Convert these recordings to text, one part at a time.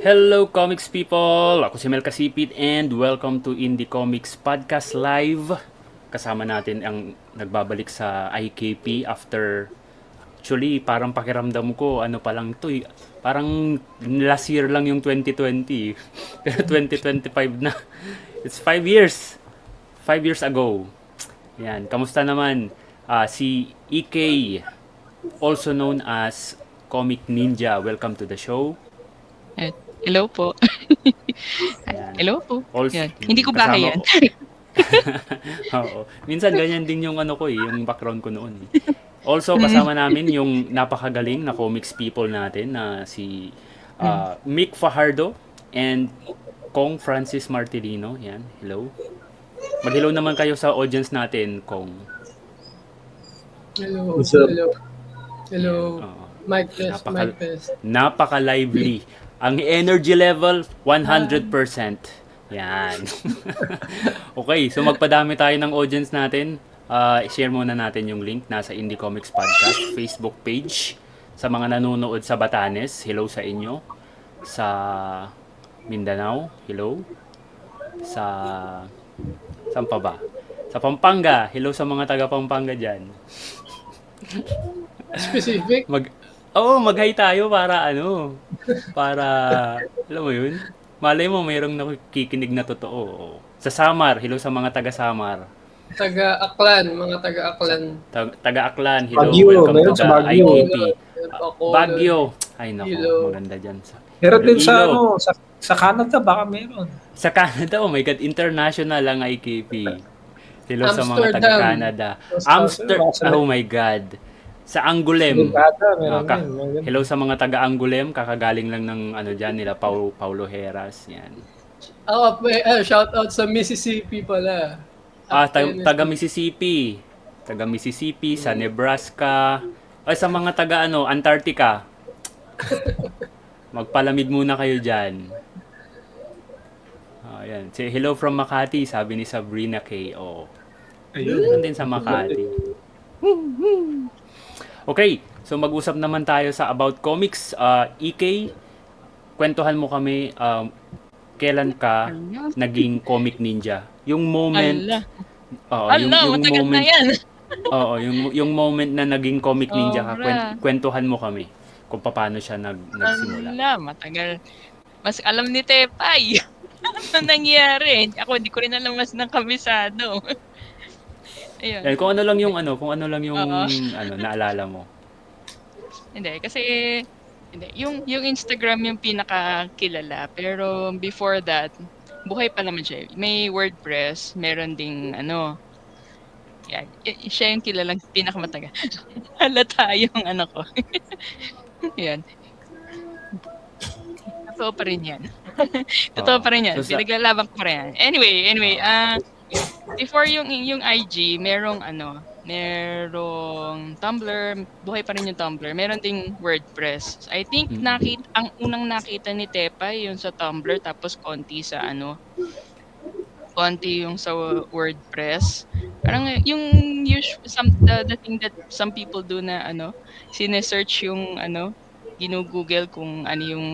Hello comics people! Ako si Mel Kasipit and welcome to Indie Comics Podcast Live. Kasama natin ang nagbabalik sa IKP after actually parang pakiramdam ko ano pa lang to parang last year lang yung 2020 pero 2025 na. It's 5 years. 5 years ago. Yan, kamusta naman si EK, also known as Comic Ninja. Welcome to the show. Eh, hello po. Yan. Hello po. Also, Yan. Hindi ko bahay yan. Oo. Minsan ganyan din yung ano ko yung background ko noon. Also kasama namin yung napakagaling na comics people natin na si Mick Fajardo and Kong Francis Martilino. Yan. Hello. Mag-hello naman kayo sa audience natin, Kong. Hello. What's up? Hello. Oo. Mic test, mic test. Napaka-lively. Ang energy level, 100%. Yan. Okay, so magpadami tayo ng audience natin. Share muna natin yung link. Nasa Indie Comics Podcast Facebook page. Sa mga nanonood sa Batanes, hello sa inyo. Sa Mindanao, hello. Saan pa ba? Sa Pampanga, hello sa mga taga Pampanga dyan. Specific? Mag-hi tayo para alam mo yun? Malay mo, mayroong nakikinig na totoo. Sa Samar, hello sa mga taga Samar. Taga-Aklan, mga taga-Aklan. Taga-Aklan, hello, Baguio, welcome meron to sa the Baguio. IKP. Bacolod. Baguio. Ay nako, Hello. maganda dyan. Meron din sa Iloilo. sa Canada baka meron. Sa Canada, oh my God, international ang IKP. Hello sa mga Amsterdam. taga-Canada. Oh my God. Sa Angoulême. Canada, meron Ka- din. Hello sa mga taga-Angoulême, kakagaling lang ng nila, Paulo Heras, yan. Shout out sa Mississippi pala. Taga Mississippi. Taga Mississippi, sa Nebraska. Ay, sa mga taga Antarctica. Magpalamig muna kayo dyan. Ayan. Hello from Makati, sabi ni Sabrina K. Ayun din sa Makati. Okay, so mag-usap naman tayo sa About Comics. EK, kwentuhan mo kami kailan ka naging comic ninja? Yung moment. Ala, matagal moment, na yan. Oo, yung moment na naging comic ninja ka, Sobra. kwentuhan mo kami kung paano siya nagsimula. Ala, matagal. Mas alam ni Tepay. Ano nangyari? Ako, hindi ko rin alam mas ng kabisado. Ayun. Yan, kung ano lang yung Oo. naalala mo. Hindi, kasi yung Instagram yung pinakakilala. Pero before that, buhay pa naman siya. May WordPress, meron ding yan. Siya yung kilalang pinakamatagal. Halata yung ko. Yan. Totoo pa rin yan. Totoo pa rin yan. So, Pinaglalaban ko pa rin yan. Anyway, before yung IG, merong Tumblr, buhay pa rin yung Tumblr. Meron ding WordPress. I think ang unang nakita ni Tepa yung sa Tumblr, tapos konti yung sa WordPress. Parang yung the thing that some people do na sinesearch yung ginugoogle kung ano yung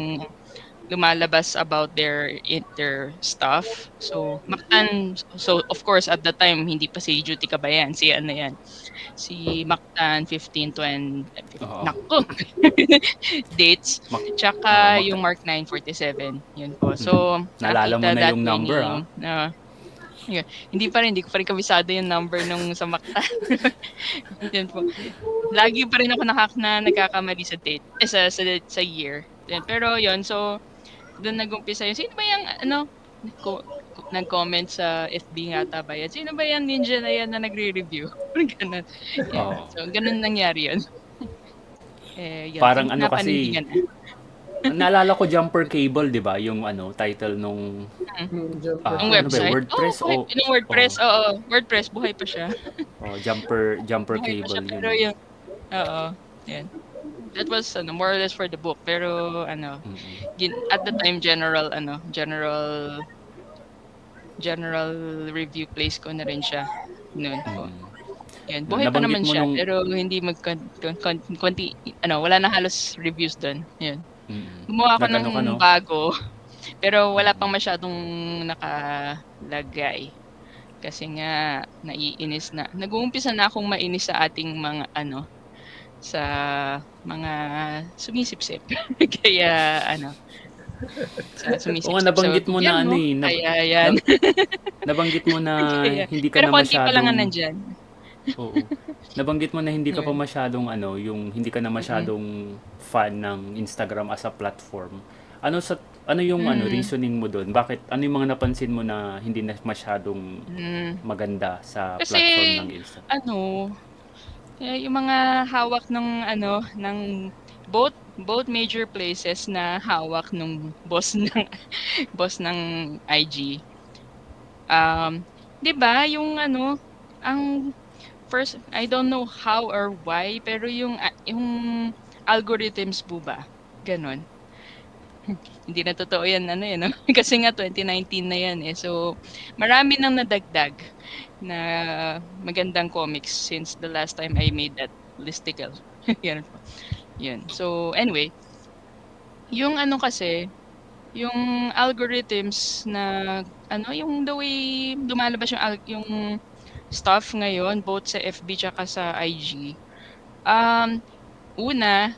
lumalabas about their stuff. So, Mactan, of course at the time hindi pa si Judy Cabayan, si Mactan 1520 nako. Dates. Tsaka yung Mark 947, yun po. So, naalala mo nakita na that yung number, yun. Hindi ko pa rin kabisado yung number nung sa Mactan. Yun po. Lagi pa rin ako nagkakamali sa date, sa year. Pero yun, so doon nag-umpisa yun. Sino ba yung nag-comment sa FB nga ba yan? Sino ba yung ninja na yan na nagre-review? Ganun. Yeah. So, ganun nangyari yun. Yun. Parang kasi naalala ko Jumper Cable, 'di ba? Yung title nung yung website. WordPress yung WordPress, oo. WordPress buhay pa siya. Jumper Buhay pa Cable siya, yun. pero yung yan. That was more or less for the book, pero at the time general review place ko na rin siya noon po. Yan, buhay pa naman siya, pero hindi wala na halos reviews doon. Yan. Gumawa ako ng Nag-ano ka, no? bago, pero wala pang masyadong nakalagay. Kasi nga, naiinis na. Nag-uumpisa na akong mainis sa ating mga sa mga sumisipsip. Kaya sa Oo sumisipsip nga, sa nabanggit mo na gobyerno. Kaya yan. nabanggit mo na Kaya, hindi ka pero na konti pa lang nga masyadong, nandyan. oo. Nabanggit mo na hindi ka pa Yun. masyadong yung hindi ka na masyadong fan ng Instagram as a platform. Ano yung reasoning mo doon? Bakit ano yung mga napansin mo na hindi na masyadong Mm. maganda sa Kasi platform ng Instagram? yung mga hawak ng both major places na hawak nung boss ng boss ng IG. 'Di ba yung ang first, I don't know how or why, pero yung algorithms po ba? Ganon. Hindi na totoo yan, no? Kasi nga 2019 na yan eh. So, marami nang nadagdag na magandang comics since the last time I made that listicle. Yan po. Yun. So, anyway, yung kasi, yung algorithms na, yung the way lumalabas yung stuff ngayon, both sa FB tsaka sa IG. Una,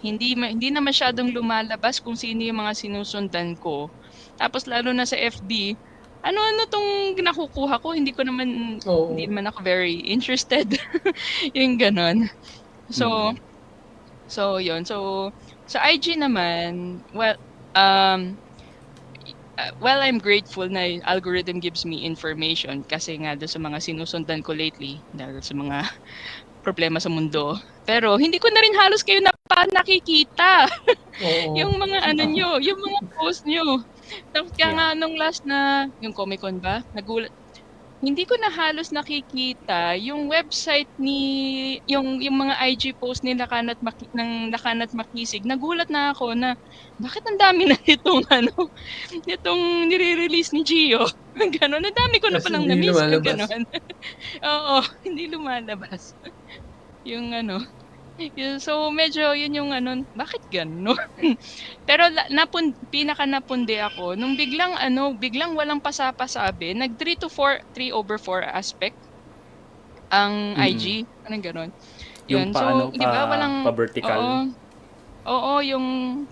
hindi na masyadong lumalabas kung sino yung mga sinusundan ko. Tapos lalo na sa FB, ano tong nakukuha ko, hindi Oo. naman ako very interested. Yung ganon. So, yun. So, sa IG naman, well, I'm grateful na yung algorithm gives me information kasi nga doon sa mga sinusundan ko lately dahil sa mga problema sa mundo. Pero hindi ko na rin halos kayo nakikita. Oo. Yung mga nyo, yung mga post nyo. Tapos kaya nga nung last na, yung Comic Con ba, nagulat. Hindi ko na halos nakikita yung website yung mga IG post ni Lakanat Makisig. Nagulat na ako na bakit ang dami na nitong nire-release ni Gio. Ganon, ang dami ko na Kasi palang hindi na-miss. lumalabas. Ganon. Oo, hindi lumalabas. Yung so medyo yun yung bakit gano'n? Pero pinaka napundi ako nung biglang walang pasapasabi, nag 3/4 aspect ang IG, anong gano'n. Yung Yun, so 'di ba walang pa-vertical. Oo, yung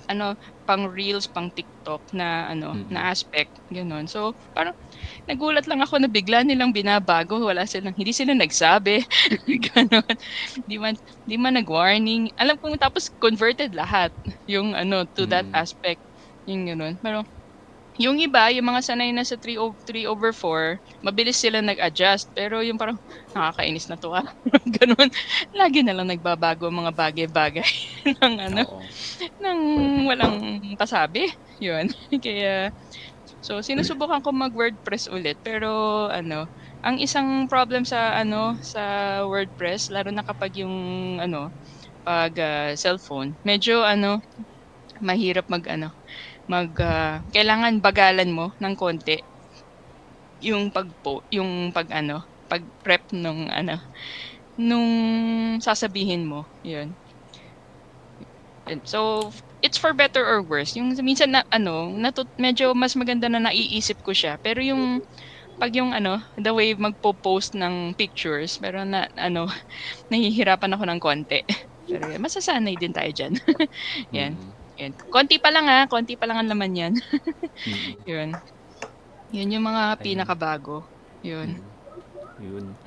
pang reels, pang TikTok na na aspect, gano'n. So parang nagulat lang ako na bigla nilang binabago, hindi sila nagsabi, gano'n. Di man nag-warning. Alam ko tapos converted lahat yung to that aspect, yung gano'n. Pero yung iba, yung mga sanay na sa 3/4, mabilis sila nag-adjust. Pero yung parang nakakainis na to gano'n. Lagi na lang nagbabago ang mga bagay-bagay ng Oo. nang walang pasabi. Yun. Kaya so sinusubukan ko mag-WordPress ulit pero ang isang problem sa WordPress lalo na kapag yung pag cellphone, medyo mahirap kailangan bagalan mo ng konti yung pag-prep nung sasabihin mo. Yun. So, it's for better or worse. Yung minsan na medyo mas maganda na naiisip ko siya. Pero yung pag yung the way magpo-post ng pictures, pero nahihirapan ako ng konti. Pero masasanay din tayo diyan. Yan. Yan. Konti pa lang ang laman yan. Yun. Yun yung mga pinakabago. Yun.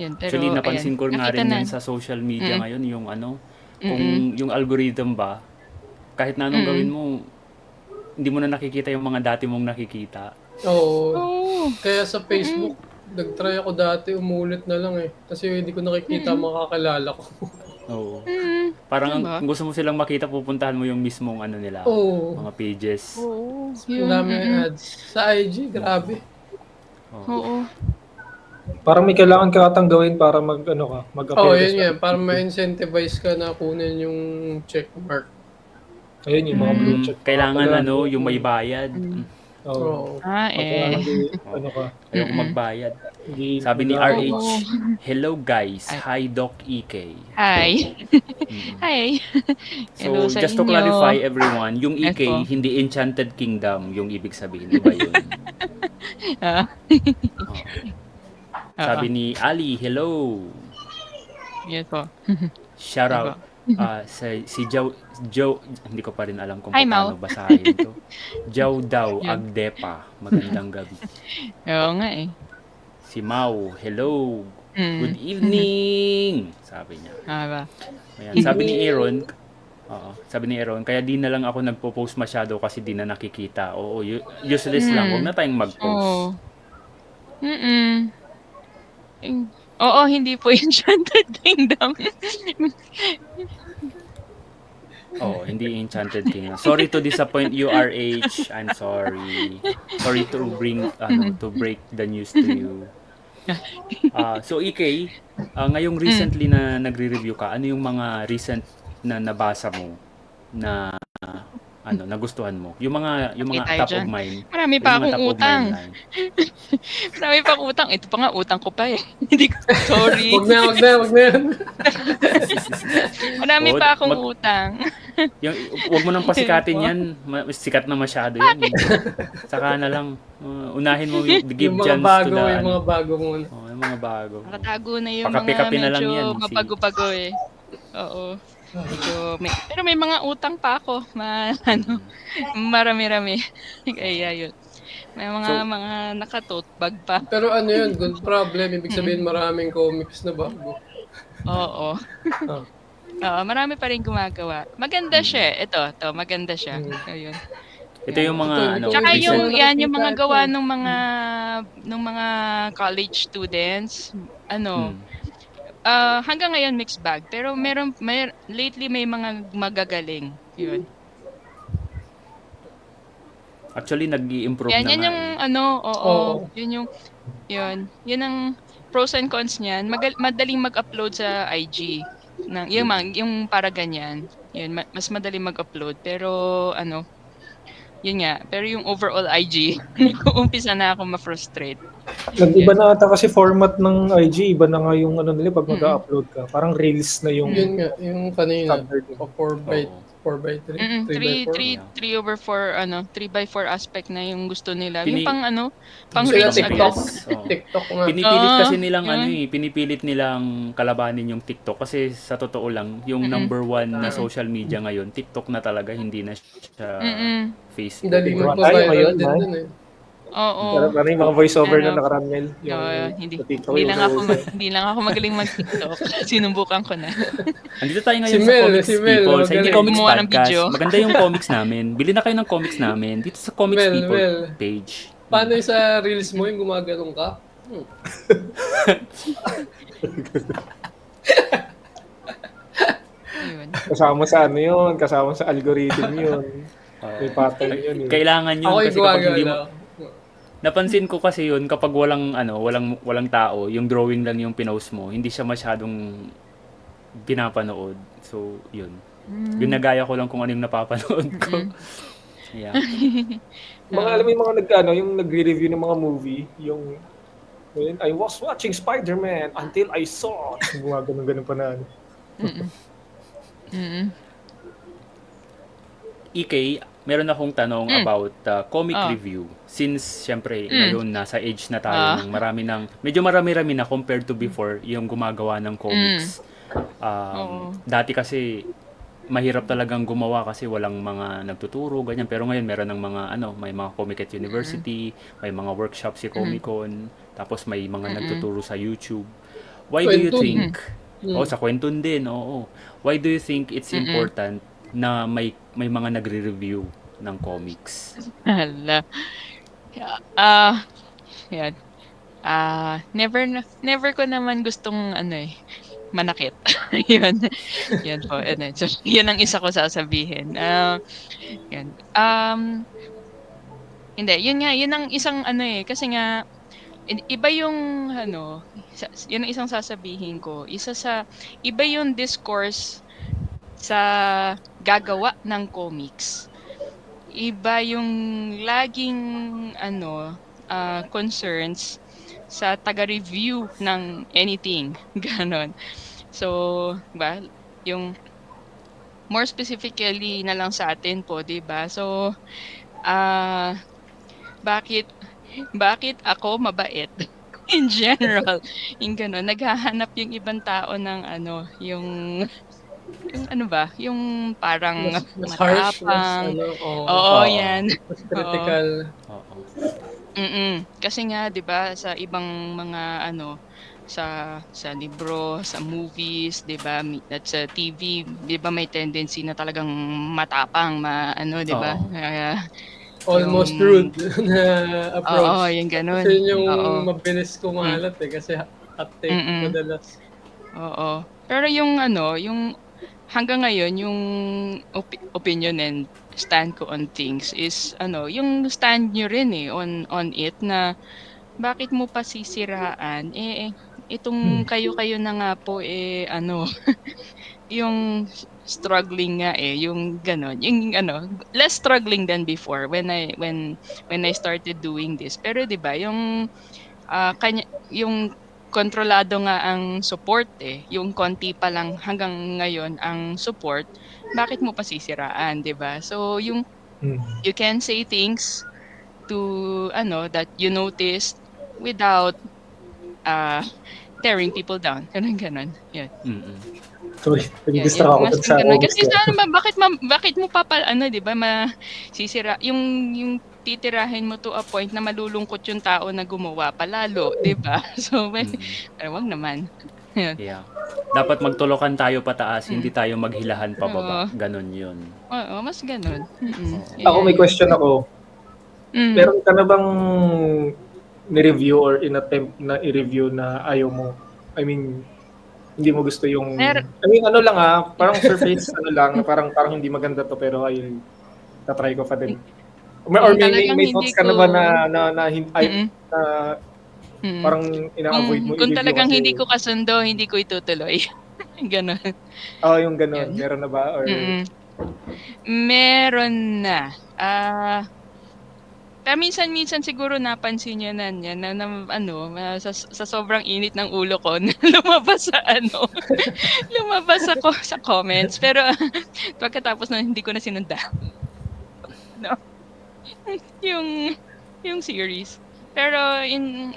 Yan, pero Actually, napansin ko nga nakita rin na. yan sa social media ngayon, yung kung yung algorithm ba, kahit na anong gawin mo, hindi mo na nakikita yung mga dati mong nakikita. Oo. Kaya sa Facebook, nag-try ako dati, umulit na lang eh. Kasi hindi ko nakikita ang mga kakilala ko. Oo. Parang Diba? kung gusto mo silang makita, pupuntahan mo yung mismong nila, Oo. mga pages. Oo. Ang dami ads. Sa IG, grabe. Oo. Parang may kailangan ka atang gawin para mag-appear. Oo, ka yun sa- yan. Para ma-incentivize ka na kunin yung checkmark. Ayun yung mga blue check. Kailangan yung may bayad. Oo. Oo. Kailangan ka. Ayoko magbayad. Hindi Sabi ni nag- RH, Oo. hello guys, Ay. hi Doc EK. Hi. Mm. Hi. So, Hello sa just to inyo. clarify everyone, yung EK, Eto. hindi Enchanted Kingdom yung ibig sabihin. Iba yun. Ah, Oo. oo. Sabi ni Ali, hello. Yan po. Shout Yan po. out. Si Joe, hindi ko pa rin alam kung Hi, paano Mau. basahin to. Joe daw, Yan. Agdepa. Magandang gabi. Oo nga eh. Si Mau, hello. Good Mm. evening. Sabi niya. Ba? Ayan. Sabi ni Aaron, sabi ni Aaron, kaya di na lang ako nagpo-post masyado kasi di na nakikita. Oo, useless lang. Huwag na tayong mag-post. Oo. Mm. Oo, hindi po Enchanted Kingdom. Oh, hindi Enchanted Kingdom. Sorry to disappoint you, RH. I'm sorry. Sorry to break the news to you. So EK, ngayong recently na nagre-review ka, ano yung mga recent na nabasa mo na nagustuhan mo? Yung mga Okay tayo top dyan. of mind. Marami Yung pa mga akong top of utang. mind line. Marami pa akong utang. Ito pa nga, utang ko pa eh. Hindi ko, sorry. Wag na yan. Marami Oh, pa akong utang. Wag mo nang pasikatin yan. Sikat na masyado yan. Saka na lang. Unahin mo give Yung mga chance bago, to the yung mga bago muna. yung mga bago. Nakatago na yung Pakape-kape mga na lang medyo yan, mabago-bago eh. Oo. Medyo pero may mga utang pa ako. Marami-rami. Kaya yun. May mga naka-tote bag pa. Pero ano yun, good problem. Ibig sabihin maraming comics na bago. Oo. Ah. Oo, marami pa rin gumagawa. Maganda siya. Ito, maganda siya. Ayun. Ito yung mga Ito, Tsaka recent. yung Recent. yung mga Nakikita gawa ito. ng mga college students, Hmm. hanggang ngayon mixed bag. Pero lately may mga magagaling. Yun. Actually, nag-i-improve Yan, na yan nga yung eh. Oo. Yun ang pros and cons niyan. Madaling mag-upload sa IG. Yung para ganyan. Yun, mas madaling mag-upload. Pero yun nga. Pero yung overall IG, umpisa na ako ma-frustrate. Nag-iba na ata kasi format ng IG, iba na nga yung nila pag mag-upload ka. Parang reels na yung Yun nga, yung kanina, standard. 4x3, 3/4 3/4 aspect na yung gusto nila. Yung pang Sila reels TikTok. agad. Oo. TikTok nga. Pinipilit Oo, kasi nilang yun. pinipilit nilang kalabanin yung TikTok kasi sa totoo lang, yung number one na social media ngayon, TikTok na talaga, hindi na siya Facebook. Dali Tayo magpa-viral ngayon, din man. dun eh. Oo. Parang yung mga voiceover na Ano, nakaramel. Yung hindi lang ako magaling mag-TikTok. Sinubukan ko na. Andito tayo ngayon Si sa Mel, Comics si Mel, People, sa Indie magaling. Comics Gumawa ng Podcast. video. Maganda yung comics namin. Bili na kayo ng comics namin dito sa Comics Mel, People Mel. page. Paano yung sa reels mo yung gumaganong ka? Ayun. Kasama sa yun, kasama sa algorithm yun. May pattern yun eh. Kailangan yun Ako yung kasi kapag hindi mo, gumagalaw. napansin ko kasi yun kapag walang tao, yung drawing lang yung pinost mo, hindi siya masyadong pinapanood. So, yun. Ginagaya ko lang kung ano yung napapanood ko. Yeah. Alam mo yung mga yung nagre-review ng mga movie, yung when I was watching Spider-Man until I saw, ganun pa na. EK, meron akong tanong about comic review. Since, syempre, ngayon nasa age na tayo ng medyo marami-rami na compared to before yung gumagawa ng comics. Dati kasi, mahirap talagang gumawa kasi walang mga nagtuturo, ganyan. Pero ngayon, meron ng mga, may mga Comic at University, may mga workshop si Comic-Con, tapos may mga nagtuturo sa YouTube. Why do you think, sa Kwentun din, oo. Why do you think it's important na may mga nagre-review ng comics? Hala. Yan. Never ko naman gustong manakit. Yun. Yan po. So, yun ang isa ko sasabihin. Yan. Hindi, yun ang isang kasi nga iba yung yun ang isang sasabihin ko. Iba yung discourse sa gagawa ng comics. Iba yung laging concerns sa taga-review ng anything, gano'n. So, 'di ba, yung more specifically na lang sa atin po, 'di ba? So, ah, bakit bakit ako mabait in general, yung gano'n. Naghahanap yung ibang tao ng ano, yung ano ba, yung parang Mas harsh, mas matapang, ano, oo, Oo. 'yan, mas oo. critical. Oo. Kasi nga 'di ba sa ibang mga ano, sa libro, sa movies 'di ba, at sa TV 'di ba may tendency na talagang matapang, ano 'di ba, Oo. yung Almost rude na oo, approach. yung Kasi gano'n, yun yung oo. mabilis Hmm, kumalat kasi hot take mm, madalas. oo. Pero yung ano, yung hanggang ngayon yung opinion and stand ko on things is ano, yung stand niyo rin, on it na bakit mo pa sisiraan, itong kayo-kayo na nga po, ano, yung struggling nga, yung gano'n. Yung ano, less struggling than before when I started doing this. Pero 'di ba yung, yung kontrolado nga ang support, yung konti pa lang hanggang ngayon ang support, bakit mo pa sisiraan, 'di ba? So yung Mm. you can say things to ano, that you noticed without, ah, tearing people down, gano'n, 'yun. Mm. Sorry, 'Yan, nag-distract yung ako mas dun yung sa gano'n. oras Kasi na. sa ano ba bakit mo pa ano 'di ba masisira yung titirahin mo to a point na malulungkot yung tao na gumawa pa lalo, 'di ba? So, Mm. wag naman. 'Yun, Yeah. Dapat magtulokan tayo pataas, hindi hmm, tayo maghilahan oo, pababa. Ganon yun. oo, mas gano'n, Oo. Ako may eh, question ako. hmm, Meron ka na bang ni-review or in-attempt na i-review na ayaw mo? I mean, hindi mo gusto yung... mer I mean, ano lang parang surface, ano lang, parang hindi maganda to pero ay, tatry ko pa din. Or kung may talagang may hindi thoughts ka ko na ba na mm, na mm. parang ina-avoid mo Kung i-review talagang kasi hindi ko kasundo, hindi ko itutuloy, gano'n, yung gano'n, 'yun, meron na ba or mm. Meron na, paminsan-minsan siguro napansin niyo na niyan na ano, sa sobrang init ng ulo ko na lumabas sa ano, lumabas ako sa comments pero pagkatapos nun hindi ko na sinundan 'no, yung yung series. Pero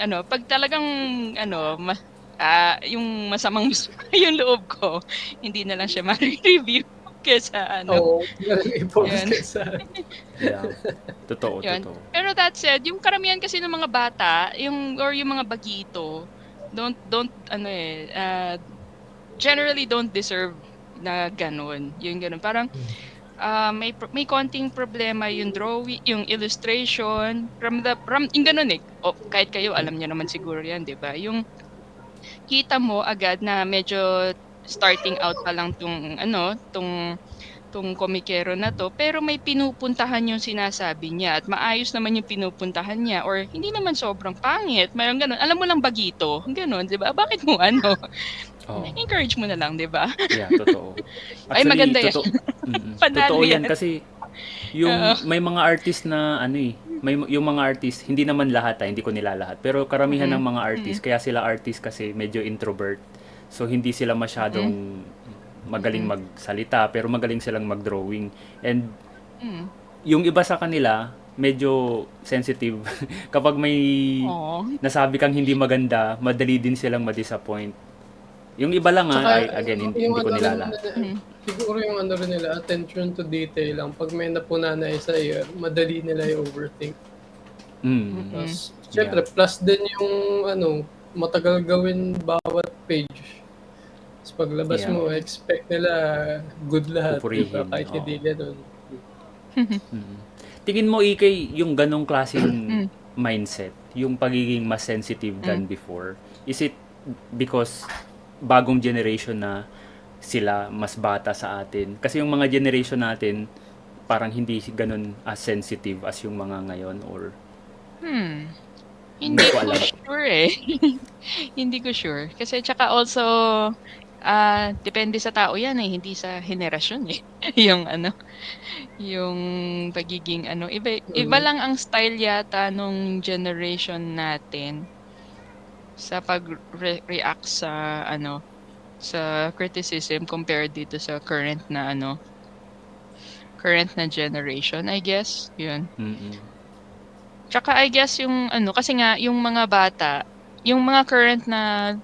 ano, 'pag talagang ano, yung masamang-masama yung loob ko, hindi na lang siya mare-review kaysa ano, Meron i-post yun. kaysa Yeah. Totoo, Yun. totoo. Pero that said, yung karamihan kasi ng mga bata, yung mga bagito, don't ano generally don't deserve na gano'n, yung gano'n. Parang, may konting problema yung drawing, yung illustration from yung gano'n, kahit kayo alam niyo naman siguro 'yan, 'di ba? Yung kita mo agad na medyo starting out pa lang 'tong komikero na 'to, pero may pinupuntahan yung sinasabi niya at maayos naman yung pinupuntahan niya or hindi naman sobrang pangit, mayroong gano'n. Alam mo lang bagito, gano'n, 'di ba? Bakit mo ano, Oo. encourage mo na lang, 'di ba? Yeah, totoo. Ay Actually, maganda 'yan, panalo totoo yan 'yan, kasi oo. yung may mga artist na ano yung mga artist, hindi naman lahat hindi ko nilalahat, pero karamihan ng Mm, mga mm, artist, kaya sila artist kasi medyo introvert. So hindi sila mm, masyadong magaling mm, magsalita, pero magaling silang mag-drawing. And mm. yung iba sa kanila, medyo sensitive. Kapag may Oo, nasabi kang hindi maganda, madali din silang ma-disappoint. Yung iba lang Tsaka ay again, hindi, yung hindi ko ano rin nilalahat. nila, mm, siguro yung ano rin nila, attention to detail lang. Pag may napuna na isa iyo, madali nila i-overthink. Mm. Tapos, Yeah. syempre, plus din yung ano, matagal gawin bawat page. Tapos paglabas Yeah. mo, expect nila good lahat, di ba? Pupurihin. Kahit hindi Oo. ganun. Mm. Tingin mo, Ikay, yung ganong klaseng mm, mindset, yung pagiging mas sensitive mm. than before, is it because bagong generation na sila mas bata sa atin? Kasi yung mga generation natin, parang hindi ganun as sensitive as yung mga ngayon or Hmm, hindi hindi ko ko alam. sure, Hindi ko sure. Kasi tsaka also, depende sa tao 'yan, hindi sa henerasyon, yung ano, yung pagiging ano, iba iba Mm. lang ang style yata nung generation natin sa pag-react sa ano, sa criticism compared dito sa current na generation, I guess. Yun. Mm. Tsaka I guess yung ano, kasi nga yung mga bata, yung mga current na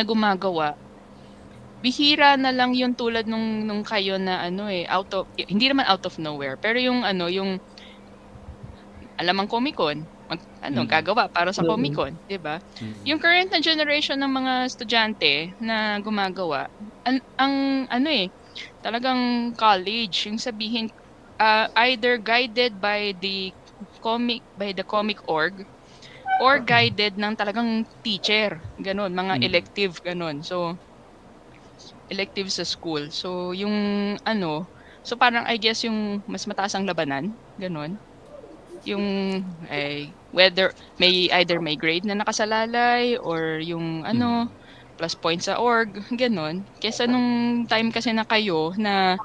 gumagawa, bihira na lang yung tulad nung kayo na ano hindi naman out of nowhere, pero yung ano, yung alam ang Comic-Con, gagawa para sa Mm. Comic-Con, 'di ba? Mm. Yung current na generation ng mga estudyante na gumagawa, ang ano talagang college, yung sabihin either guided by the comic org or guided ng talagang teacher, ganun, mga elective ganun. So elective sa school. So yung ano, so parang I guess yung mas mataas ang labanan, ganun. Yung whether either may grade na nakasalalay or yung ano plus points sa org, ganun. Kesa nung time kasi na kayo na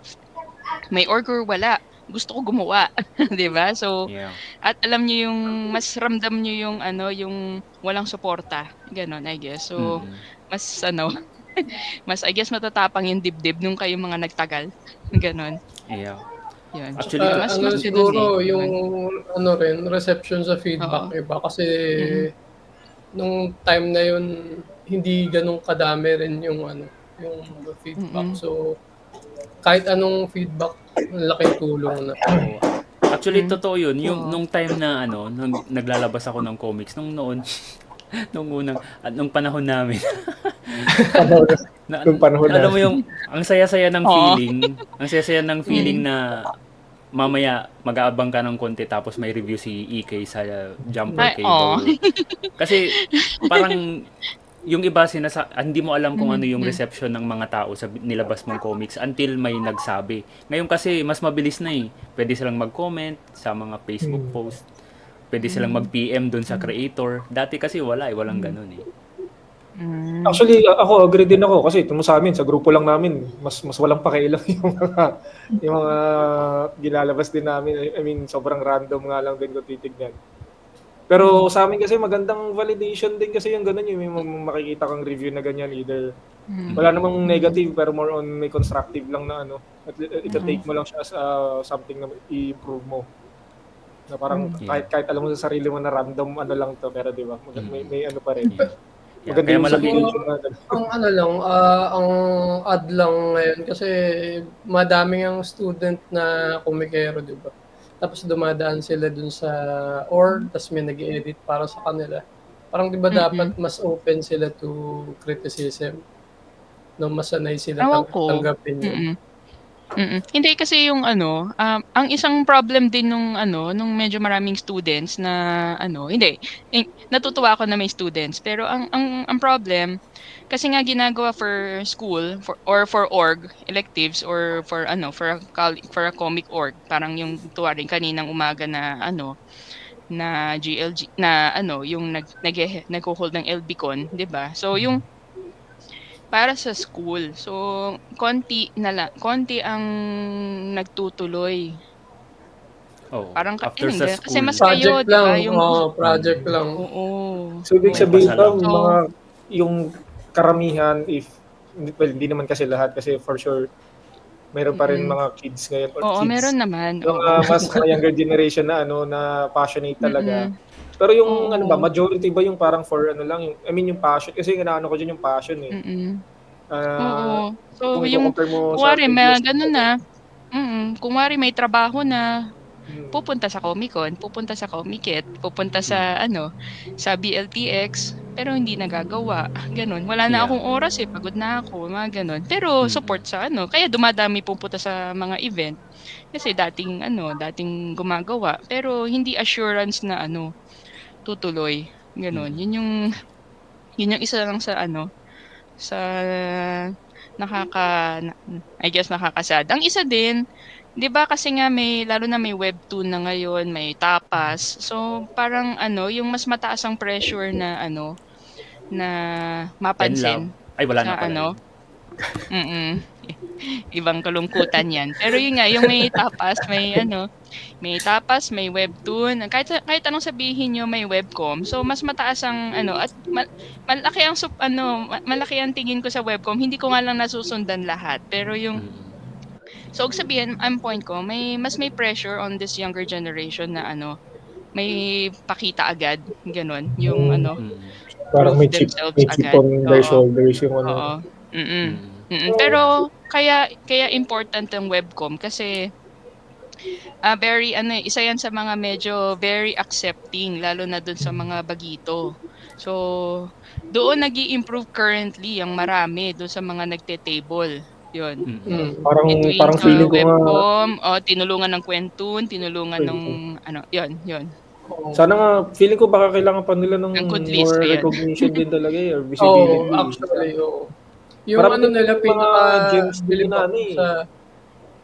may org or wala, gusto ko gumawa, 'di ba? So Yeah. at alam niyo yung mas ramdam niyo yung ano, yung walang suporta, ganun I guess. So mas ano, mas I guess matatapang yung dibdib nung kayong mga nagtagal, ganun. Yeah. Yun. Actually, mas ano mas siguro ganun yung ano rin, reception sa feedback Oo. iba kasi nung time na yun hindi ganun kadami rin yung ano, yung feedback. So kahit anong feedback, laking tulong na. Oo. Actually, totoo yun. Yung nung time na nung naglalabas ako ng comics, nung noon, nung panahon namin. Nung panahon alam mo namin. yung, ang saya-saya ng Oo. feeling, na mamaya mag-aabang ka ng konti tapos may review si EK sa Jumper Ay, oo. Cable. Kasi parang yung iba hindi mo alam kung ano yung reception ng mga tao sa nilabas mong comics until may nagsabi. Ngayon kasi mas mabilis na Pwede silang mag-comment sa mga Facebook post. Pwede silang mag-PM dun sa creator. Dati kasi walang ganun Actually, ako agree din ako kasi ito mo sa amin sa grupo lang namin, mas walang pakialam yung mga gilalabas din namin. I mean, sobrang random nga lang din kung titignan. Pero sa amin kasi magandang validation din kasi yung ganun, yung may makikita kang review na ganyan, either wala namang negative pero more on may constructive lang na at ito-take mo lang siya as something na i-improve mo. Na parang kahit alam mo sa sarili mo na random lang to, pero di ba may ano pa rin. Maganda Kaya yung malaki validation na Ang ano lang, ang ad lang ngayon kasi madaming ang student na komikero, di ba? Tapos dumadaan sila dun sa org, tapos may nag-edit para sa kanila. Parang di ba dapat mas open sila to criticism? No, masanay sila Ewan ko. tanggapin yun. Hindi kasi yung ang isang problem din nung medyo maraming students na natutuwa ako na may students, pero ang problem kasi nga ginagawa for school for org electives or for a comic org, parang yung tuwa rin kaninang umaga na na GLG na yung nagho-hold ng LBCon, 'di ba? So yung para sa school. So, konti ang nagtutuloy. Parang after sa kasi school. mas kayo, Project di ba? lang, project lang. Oo. So, ibig sabihin ba, So, yung karamihan, hindi naman kasi lahat, kasi for sure, mayroon pa rin mga kids ngayon, or Oo, kids. meron naman. Yung mas younger generation na passionate talaga. Pero yung majority ba yung parang for lang, yung passion, kasi inaano ko dyan yung passion Oo. So, kung yung i-compare mo kunwari sa may previous, ganun na, kunwari may trabaho na, pupunta sa Comic-Con, pupunta sa Comic-Con, pupunta sa sa BLTX, pero hindi nagagawa. Ganun. Wala na akong oras pagod na ako, mga ganun. Pero support sa kaya dumadami pupunta sa mga event. Kasi dating gumagawa, pero hindi assurance na tutuloy. Ganun. Yun yung isa lang sa sa I guess nakakasad. Ang isa din, 'di ba kasi nga lalo na may webtoon na ngayon, may tapas. So parang yung mas mataas ang pressure na na mapansin. Ay, wala na sa pala. ibang kalungkutan 'yan. Pero yun nga, yung may webtoon, kahit anong sabihin niyo may webcom. So mas mataas ang at malaki ang malaki ang tingin ko sa webcom. Hindi ko nga lang nasusundan lahat. Pero yung so sabihin, ang point ko, may pressure on this younger generation na may pakita agad, gano'n. Yung Parang prove may chip themselves chip agad. on their Oo. shoulders yung Oo. Pero kaya important ang webcom kasi very isa yan sa mga medyo very accepting lalo na dun sa mga bagito. So doon nag-i-improve currently ang marami doon sa mga nagte-table. 'Yun. Between Parang sa feeling ko nga webcom, tinulungan ng kwentun, tinulungan ng yun. sana nga feeling ko baka kailangan pa nila ng Ng good list, more ayan. recognition din talaga or Oo, visibility. actually, oo. Yung Marami din nila yung mga gems din pinaka-bilib na ako sa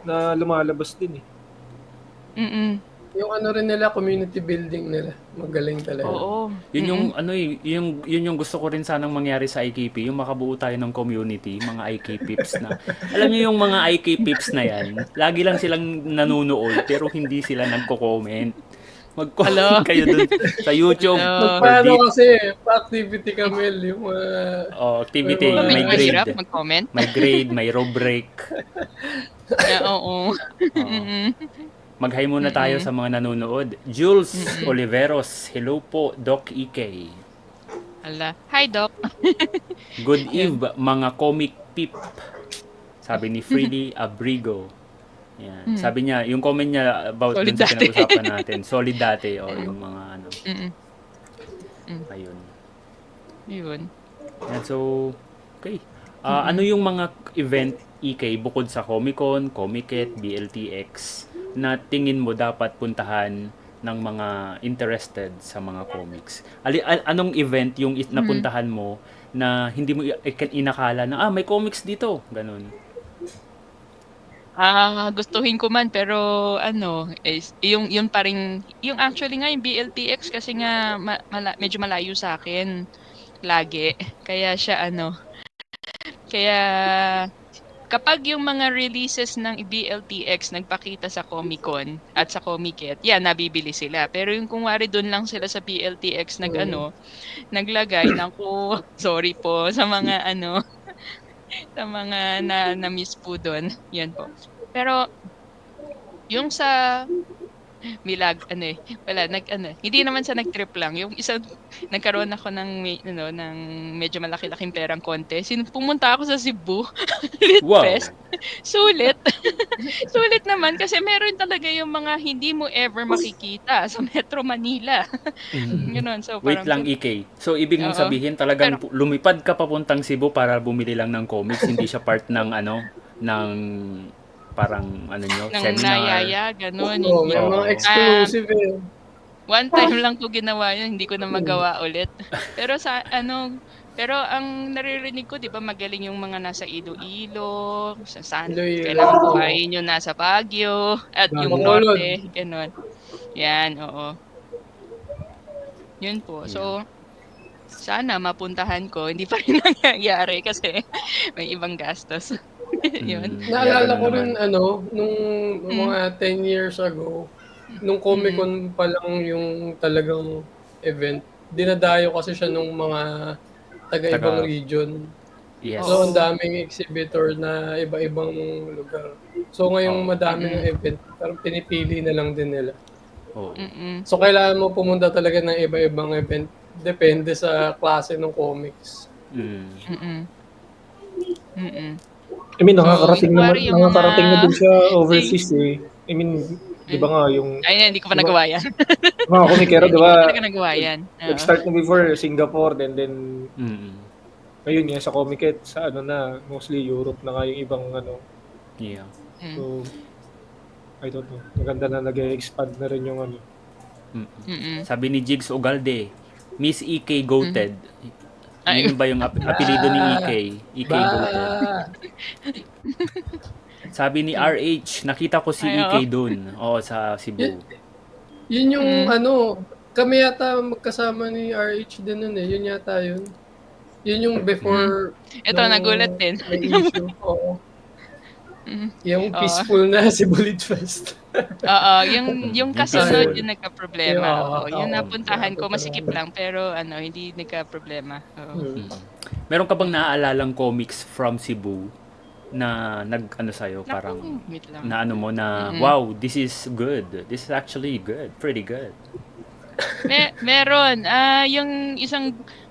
na lumalabas din eh. Mm. yung rin nila, community building nila. Magaling talaga. Oo. Yun yung yun yung gusto ko rin sanang mangyari sa IKP, yung makabuo tayo ng community, mga IK pips na. Alam niyo yung mga IK pips na yan, lagi lang silang nanonood pero hindi sila nagko-comment. Mag-comment kayo dun sa YouTube. or Paano dito. kasi, pa-activity kami, yung Activity, Medyo may Mahirap grade. mag-comment. May grade, may rubric. Oo. Mag-hi muna tayo sa mga nanonood. Jules Oliveros, hello po, Doc EK. Ala. Hi, Doc. Good eve, mga comic pip. Sabi ni Freely Abrigo. Yan. Sabi niya, yung comment niya about dun sa Solid dati. pinag-usapan natin. Solid dati, yung mga Ayun. Yun. Yan, so, okay. Ano yung mga event, EK, bukod sa Comic-Con, Comiket, BLTX, na tingin mo dapat puntahan ng mga interested sa mga comics? Anong event yung napuntahan mo na hindi mo inakala na, may comics dito? Ganun. Gustuhin ko man pero is yung pa rin yung actually nga yung BLTX kasi nga medyo malayo sa akin lagi. Kaya siya kaya kapag yung mga releases ng BLTX nagpakita sa Comic-Con at sa Comiket, nabibili sila. Pero yung kung wari doon lang sila sa BLTX naglagay, naku, sorry po sa mga sa mga na-miss po doon. Yan po. Pero yung sa hindi naman sa nag-trip lang. Yung isa nagkaroon ako ng medyo malaki-laking perang contest. Pumunta ako sa Cebu Lit Wow. Fest. Sulit. Sulit naman kasi meron talaga yung mga hindi mo ever makikita sa Metro Manila. Ganoon. So Wait parang lang, EK. So, ibig mong Oo. sabihin talagang lumipad ka papuntang Cebu para bumili lang ng comics, hindi siya part ng ng parang nyo, ng seminar. nayaya, gano'n. may mga exclusive One time lang ko ginawa yun, hindi ko na magawa ulit. Pero pero ang naririnig ko, 'di ba, magaling yung mga nasa Iloilo, sa kailangan buhayin yung nasa Baguio, at yung Bacolod. norte, gano'n. Yan, oo. Yun po. So, sana mapuntahan ko. Hindi pa rin nangyayari kasi may ibang gastos. Yun. Naalala ko rin nung mga 10 years ago, nung Comic-Con pa lang yung talagang event, dinadayo kasi siya nung mga taga-ibang region. Yes. So, ang daming exhibitor na iba-ibang lugar. So, ngayong madami ng event, parang pinipili na lang din nila. Oh. So, kailangan mo pumunta talaga ng iba-ibang event. Depende sa klase ng comics. I mean, nakakarating na din siya overseas eh. I mean, di ba nga yung... Ay, hindi ko pa nagawa yan. Mga komikero, di ba? Hindi ko pa nagawa yan. Nag-start na before Singapore, then ngayon nga sa Comiket, sa mostly Europe na nga yung ibang Yeah. So, I don't know. Maganda na nag-expand na rin yung Sabi ni Jigs Ugalde, Miss EK Goated. Yun ba yung apelido ni EK? EK Goated. Sabi ni RH, nakita ko si EK dun. Sa Cebu. Yun yung kami yata magkasama ni RH din nun eh. Yun yata yun. Yun yung before. Ito, nagulat din. May issue. Oo. Yung Oo. peaceful na si Bullet Fest. Oo, yung Yung kasunod peaceful. yung nagkaproblema. Oo, yung Oo, napuntahan ko grabe masikip talaga. lang pero hindi nagkaproblema. Oo. Hmm. Meron ka bang naaalalang comics from Cebu na nag-ano sa'yo, parang Naku, wait lang. na ano mo na, Mm. wow, this is good. This is actually good. Pretty good. Meron.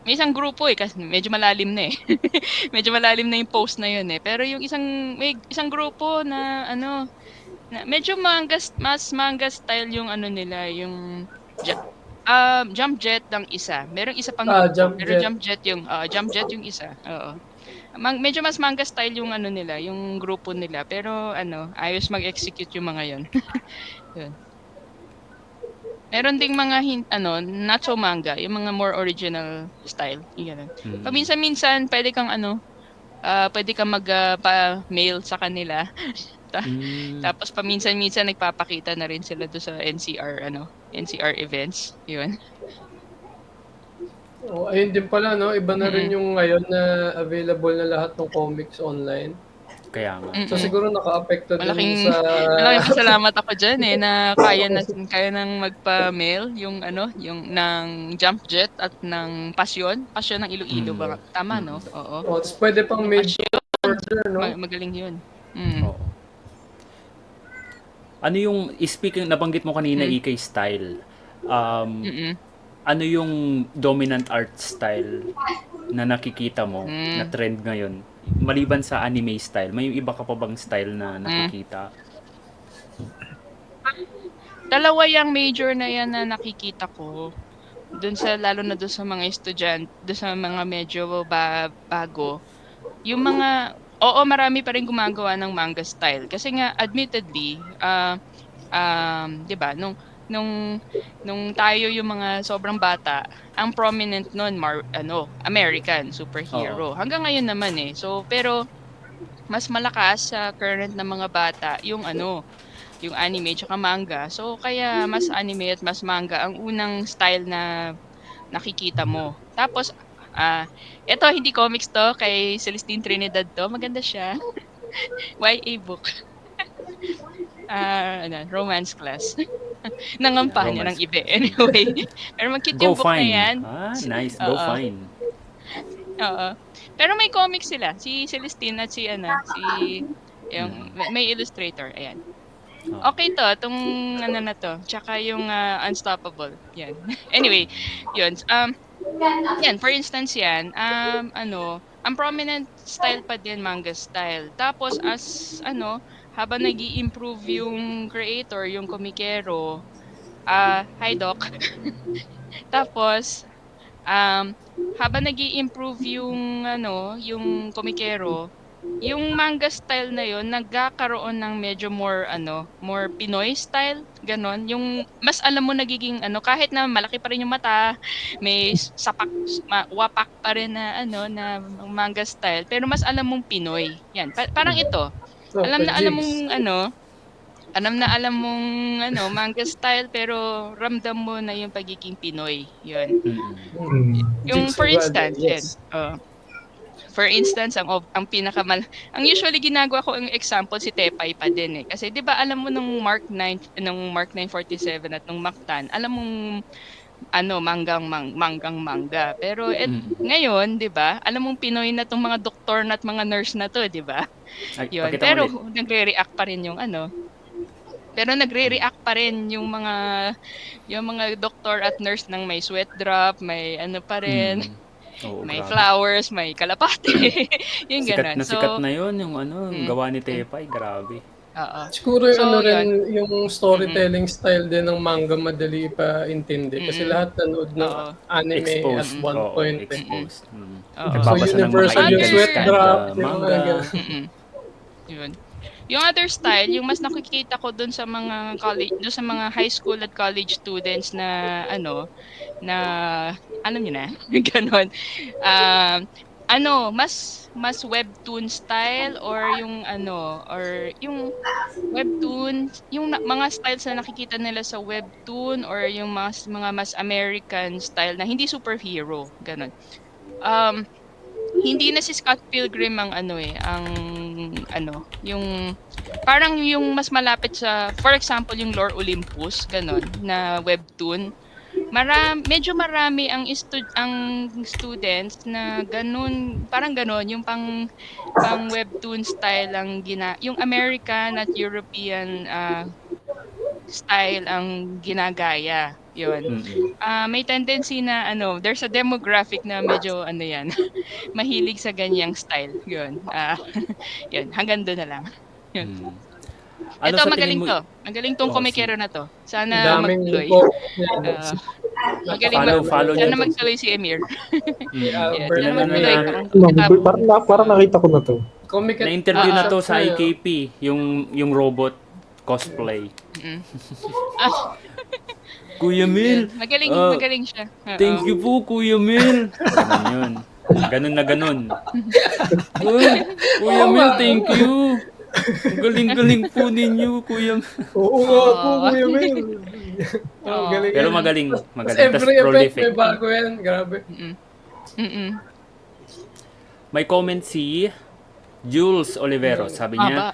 May isang grupo kasi medyo malalim na eh. Medyo malalim na yung post na yun eh. Pero may isang grupo na medyo mas manga style yung nila, yung Jump Jet ang isa. Merong isa pang grupo, Jump pero Jet. Jump Jet yung isa. Oo. Medyo mas manga style yung nila, yung grupo nila. Pero ayos mag-execute yung mga yun. Yun. Meron ding mga not so manga, yung mga more original style, yung ganun. Paminsan-minsan pwede kang mag-mail sa kanila. Tapos paminsan-minsan nagpapakita na rin sila do sa NCR events, yun. Oh, ayun din pala, no? Iba na rin yung ngayon na available na lahat ng comics online. Kaya nga. So siguro naka-apekto din sa... Malaking pasalamat ako dyan eh, na kaya nang magpa-mail yung ng Jump Jet at ng Pasyon ng Iloilo ba? Tama, no? Oo. Oh, tapos pwede pang made to order, no? Magaling yun. Oo. Ano yung, speaking, nabanggit mo kanina, EK style. Ano yung dominant art style na nakikita mo na trend ngayon? Maliban sa anime style, may iba ka pa bang style na nakikita? Dalawa yung major na yan na nakikita ko. Lalo na doon sa mga estudyante, doon sa mga medyo bago. Yung mga, marami pa rin gumagawa ng manga style. Kasi nga, admittedly, 'di ba, nung tayo yung mga sobrang bata, ang prominent nun American superhero. Hanggang ngayon naman eh. So pero mas malakas sa current na mga bata yung anime tsaka manga. So kaya mas anime at mas manga ang unang style na nakikita mo. Tapos eto hindi comics to, kay Celestine Trinidad to. Maganda siya. YA book. Romance class. Nangampa niya ng ibe. Anyway, pero mag-cute Go yung book na find. yan. Nice. Go Oo. find. Oo. Pero may comics sila. Si Celestine at may illustrator. Ayan. Okay to, itong na to. Tsaka yung Unstoppable. Yan. Anyway, yun. Yan, for instance yan, ang prominent style pa din, manga style. Tapos habang nag-i-improve yung creator, yung komikero, hi Doc. Tapos, habang nag-i-improve yung komikero, yung manga style na yon nagkakaroon ng medyo more Pinoy style, ganon. Yung mas alam mo nagiging kahit na malaki pa rin yung mata, may wapak pa rin na na manga style, pero mas alam mong Pinoy. Yan, parang ito. Alam mong manga style pero ramdam mo na yung pagiging Pinoy. Yun. Yung for instance, for instance, ang usually ginagawa ko ang example si Tepay pa din eh. Kasi 'di ba alam mo nung Mark 947 at nung Mactan, alam mong manga. Pero ngayon, 'di ba? Alam mong Pinoy na tong mga doktor na at mga nurse na to, 'di ba? Yun. Pero nagre-react pa rin yung Pero nagre-react pa rin yung mga doktor at nurse ng may sweat drop, may pa rin. May grabe. flowers, may kalapate. Yung Sikat ganun. sikat na yun, yung gawa ni Tepay, grabe. Oo. Siguro rin yung storytelling style din ng manga madali pa intindi kasi lahat nanood ng anime Exposed. at one point. Exposed. So universal yung sweat drop, manga. Yun. Yung other style, yung mas nakikita ko doon sa mga high school at college students na na alam niyo na, ganon. Mas webtoon style or yung webtoon, yung mga styles na nakikita nila sa webtoon or yung mga mas American style na hindi superhero, ganon. hindi na si Scott Pilgrim ang yung parang yung mas malapit sa, for example, yung Lore Olympus, ganon, na webtoon. Medyo marami ang students na ganun, parang ganon, yung pang webtoon style ang yung American at European style ang ginagaya. Yun. May tendency na there's a demographic na medyo yan, mahilig sa ganyang style. Yun. Yun, hanggang doon na lang. Yun. Ito, sa magaling tingin mo? to. Magaling tong komikero na to. Sana Daming magtuloy. po. Magaling Follow sana niyo to. magtuloy si Emir. Yeah, Sana magtuloy. Parang nakita ko na to. Na-interview na to sa IKP, yung robot cosplay. Kuya Mil, Magaling siya. thank you po, Kuya Mil. Ganun yun. Ganun na ganun. Kuya Mil, thank you. Ang galing-galing po ninyo, Kuya Mil. Oo nga po, Kuya Mel. Galing Pero yan. magaling. Tapos Tapos every event prolific. may bago yan. Grabe. May comment si Jules Olivero. Sabi niya,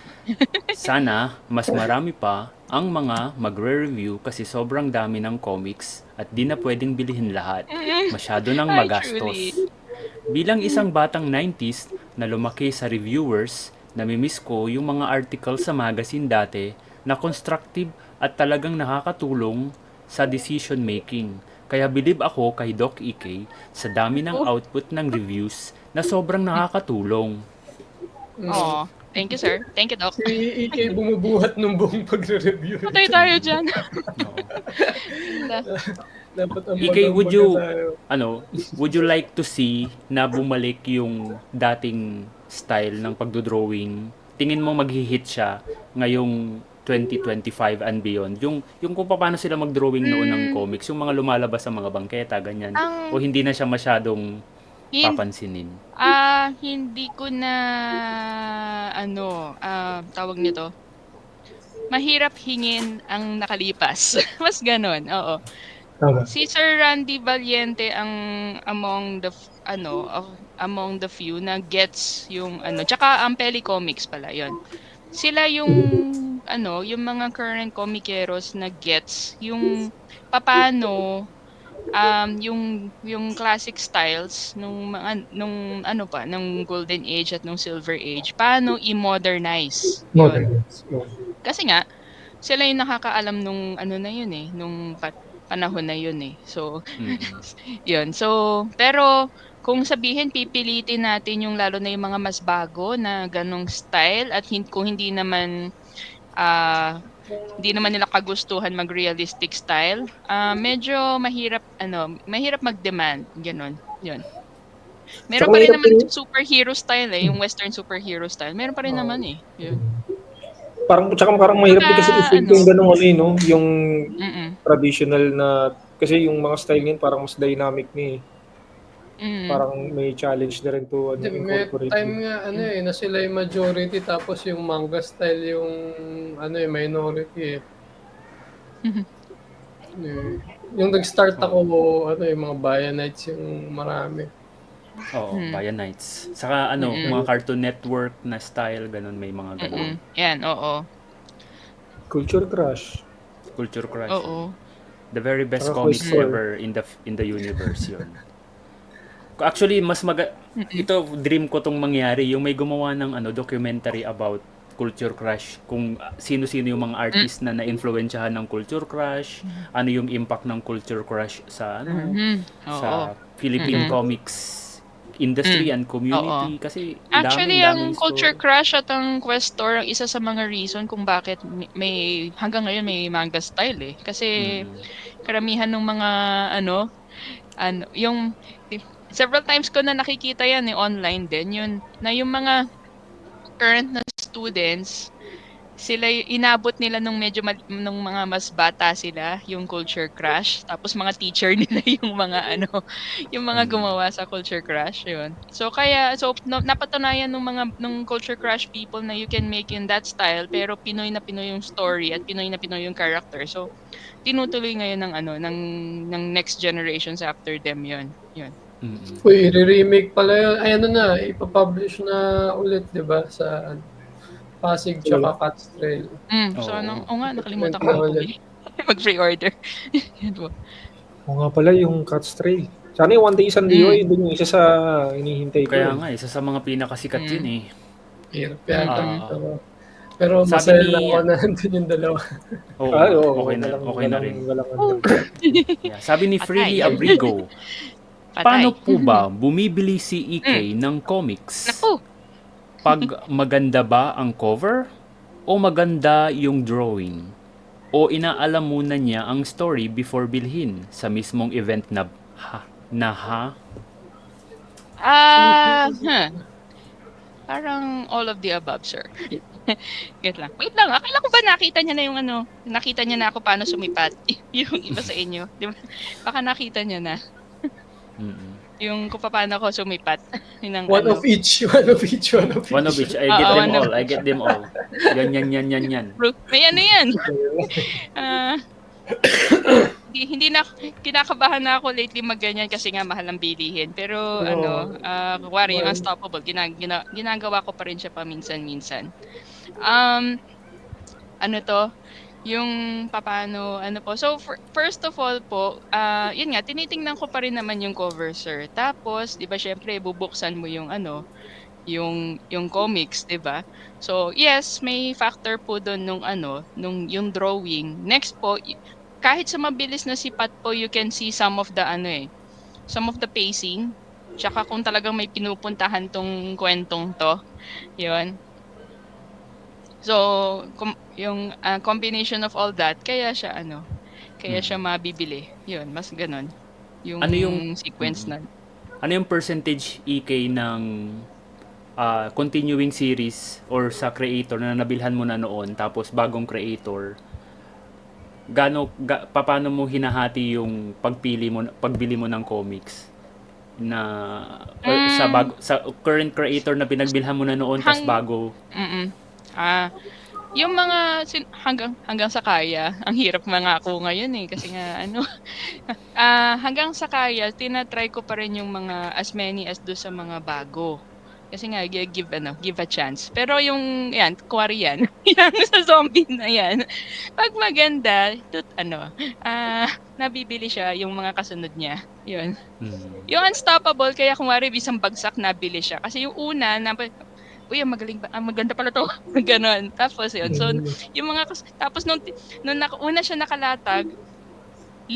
sana mas marami pa ang mga magre-review kasi sobrang dami ng comics at di na pwedeng bilhin lahat. Masyado nang magastos. Bilang isang batang 90s na lumaki sa reviewers, namimiss ko yung mga article sa magazine dati na constructive at talagang nakakatulong sa decision making. Kaya bilib ako kay Doc EK sa dami ng output ng reviews na sobrang nakakatulong. Oh, thank you, sir. Thank you, Doc. Si EK bumubuhat ng buong pagre-review. Patay tayo dyan. Dapat ang EK, would you, tayo. would you like to see na bumalik yung dating style ng pagdodrawing? Tingin mo maghihit siya ngayong 2025 and beyond? Yung kung paano sila magdrawing noon ng comics, yung mga lumalabas sa mga bangketa, ganyan. O hindi na siya masyadong papansinin? Hindi ko na, tawag nito, mahirap hingin ang nakalipas. Mas ganon, oo. Tama. Si Sir Randy Valiente ang among the few na gets yung tsaka ang Peli Comics pala yon. Sila yung yung mga current comikeros na gets yung paano yung classic styles nung Golden Age at nung Silver Age, paano i-modernize yun. Kasi nga sila yung nakakaalam nung na yun nung panahon na yun so yun. So pero kung sabihin pipilitin natin yung lalo na yung mga mas bago na ganong style at kung hindi naman nila kagustuhan mag-realistic style, medyo mahirap mag-demand, ganon. Yun. Meron pa rin naman yung superhero style yung western superhero style. Meron pa rin naman Yun. Parang mahirap din kasi i-feel yung ganung yung traditional na, kasi yung mga style ngayon parang mas dynamic ni parang may challenge na rin to May incorporate. time nga na sila yung majority tapos yung manga style yung minority Yung nag-start ako yung mga Bayanites yung marami. Oo, Bayanites. Saka mga Cartoon Network na style, ganun, may mga ganun. Yan, oo. Culture Crush. Culture Crush. Oo. The very best Saka comics Toy Story. ever in the universe yun. Actually, ito dream ko tong mangyari, yung may gumawa ng documentary about Culture Crush, kung sino-sino yung mga artist na na-influensyahan ng Culture Crush, ano yung impact ng Culture Crush sa sa Philippine comics industry and community. Kasi actually daming ang Culture Crush at ang Questor ang isa sa mga reason kung bakit may hanggang ngayon may manga style kasi karamihan ng mga yung several times ko na nakikita yan online din yun na yung mga current na students, sila inabot nila nung medyo nung mga mas bata sila yung Culture Crush, tapos mga teacher nila yung mga yung mga gumawa sa Culture Crush yun. So napatunayan nung Culture Crush people na you can make in that style pero Pinoy na Pinoy yung story at Pinoy na Pinoy yung character. So tinutuloy ngayon ng next generations after them yun. Mm. Uy, i-remake pala yun. Ay, ano na, ipapublish na ulit, di ba? Sa Pasig tsaka Cat's Trail. So, Oo. nga, nakalimutan ko Na na ulit. bumili. Mag-pre-order. Yan po. Oo nga pala yung Cat's Trail. Sana yung One Day Sandiyoy, doon yung isa sa hinihintay ko. Kaya nga, isa sa mga pinakasikat yun eh. Hirap yata. Ah. Pero Sabi masaya ni- lang ako na nandun yung dalawa. Oo, Ay, okay na rin. Yeah. Sabi ni Freely Patay. Abrigo, Patay. paano po ba bumibili si EK ng comics? Naku! Pag maganda ba ang cover? O maganda yung drawing? O inaalam muna niya ang story before bilhin sa mismong event na Parang all of the above, sir. Get lang. Wait lang, akala ko ba nakita niya na yung nakita niya na ako paano sumipat yung iba sa inyo. Di ba? Baka nakita niya na Mm-mm. yung kung paano ako sumipat. Yun ang One of each. One of each. I get Oo, them one of all. I get them all. Yan. May ano yan. Hindi na kinakabahan na ako lately magganyan kasi nga mahal ang bilihin. Pero kuwari yung Unstoppable, ginagawa ko pa rin siya paminsan-minsan. Yung papaano, po. So, first of all po, yun nga, tinitingnan ko pa rin naman yung cover, sir. Tapos, di ba, syempre, bubuksan mo yung yung comics, di ba? So, yes, may factor po doon nung yung drawing. Next po, kahit sa mabilis na sipat po, you can see some of the pacing. Tsaka kung talagang may pinupuntahan tong kwentong to, yun. So, yung combination of all that, kaya siya mabibili. Yun, mas ganon. Yung, Ano yung- sequence na. Ano yung percentage EK ng continuing series or sa creator na nabilhan mo na noon tapos bagong creator? Paano mo hinahati yung pagbili mo ng comics na or sa current creator na pinagbilhan mo na noon tapos bago? Yung mga hanggang sa kaya, ang hirap mga ako ngayon kasi nga hanggang sa kaya tinatry ko pa rin yung mga as many as do sa mga bago. Kasi nga give a chance. Pero yung kuwari yan, yung sa zombie na yan. Pag maganda, nabibili siya yung mga kasunod niya. Yun. Yung Unstoppable, kaya kunwari isang bagsak nabili siya. Kasi yung una, uy, maganda pala to. Ganon. Tapos yun. So, yung mga tapos nung una siya nakalatag, 4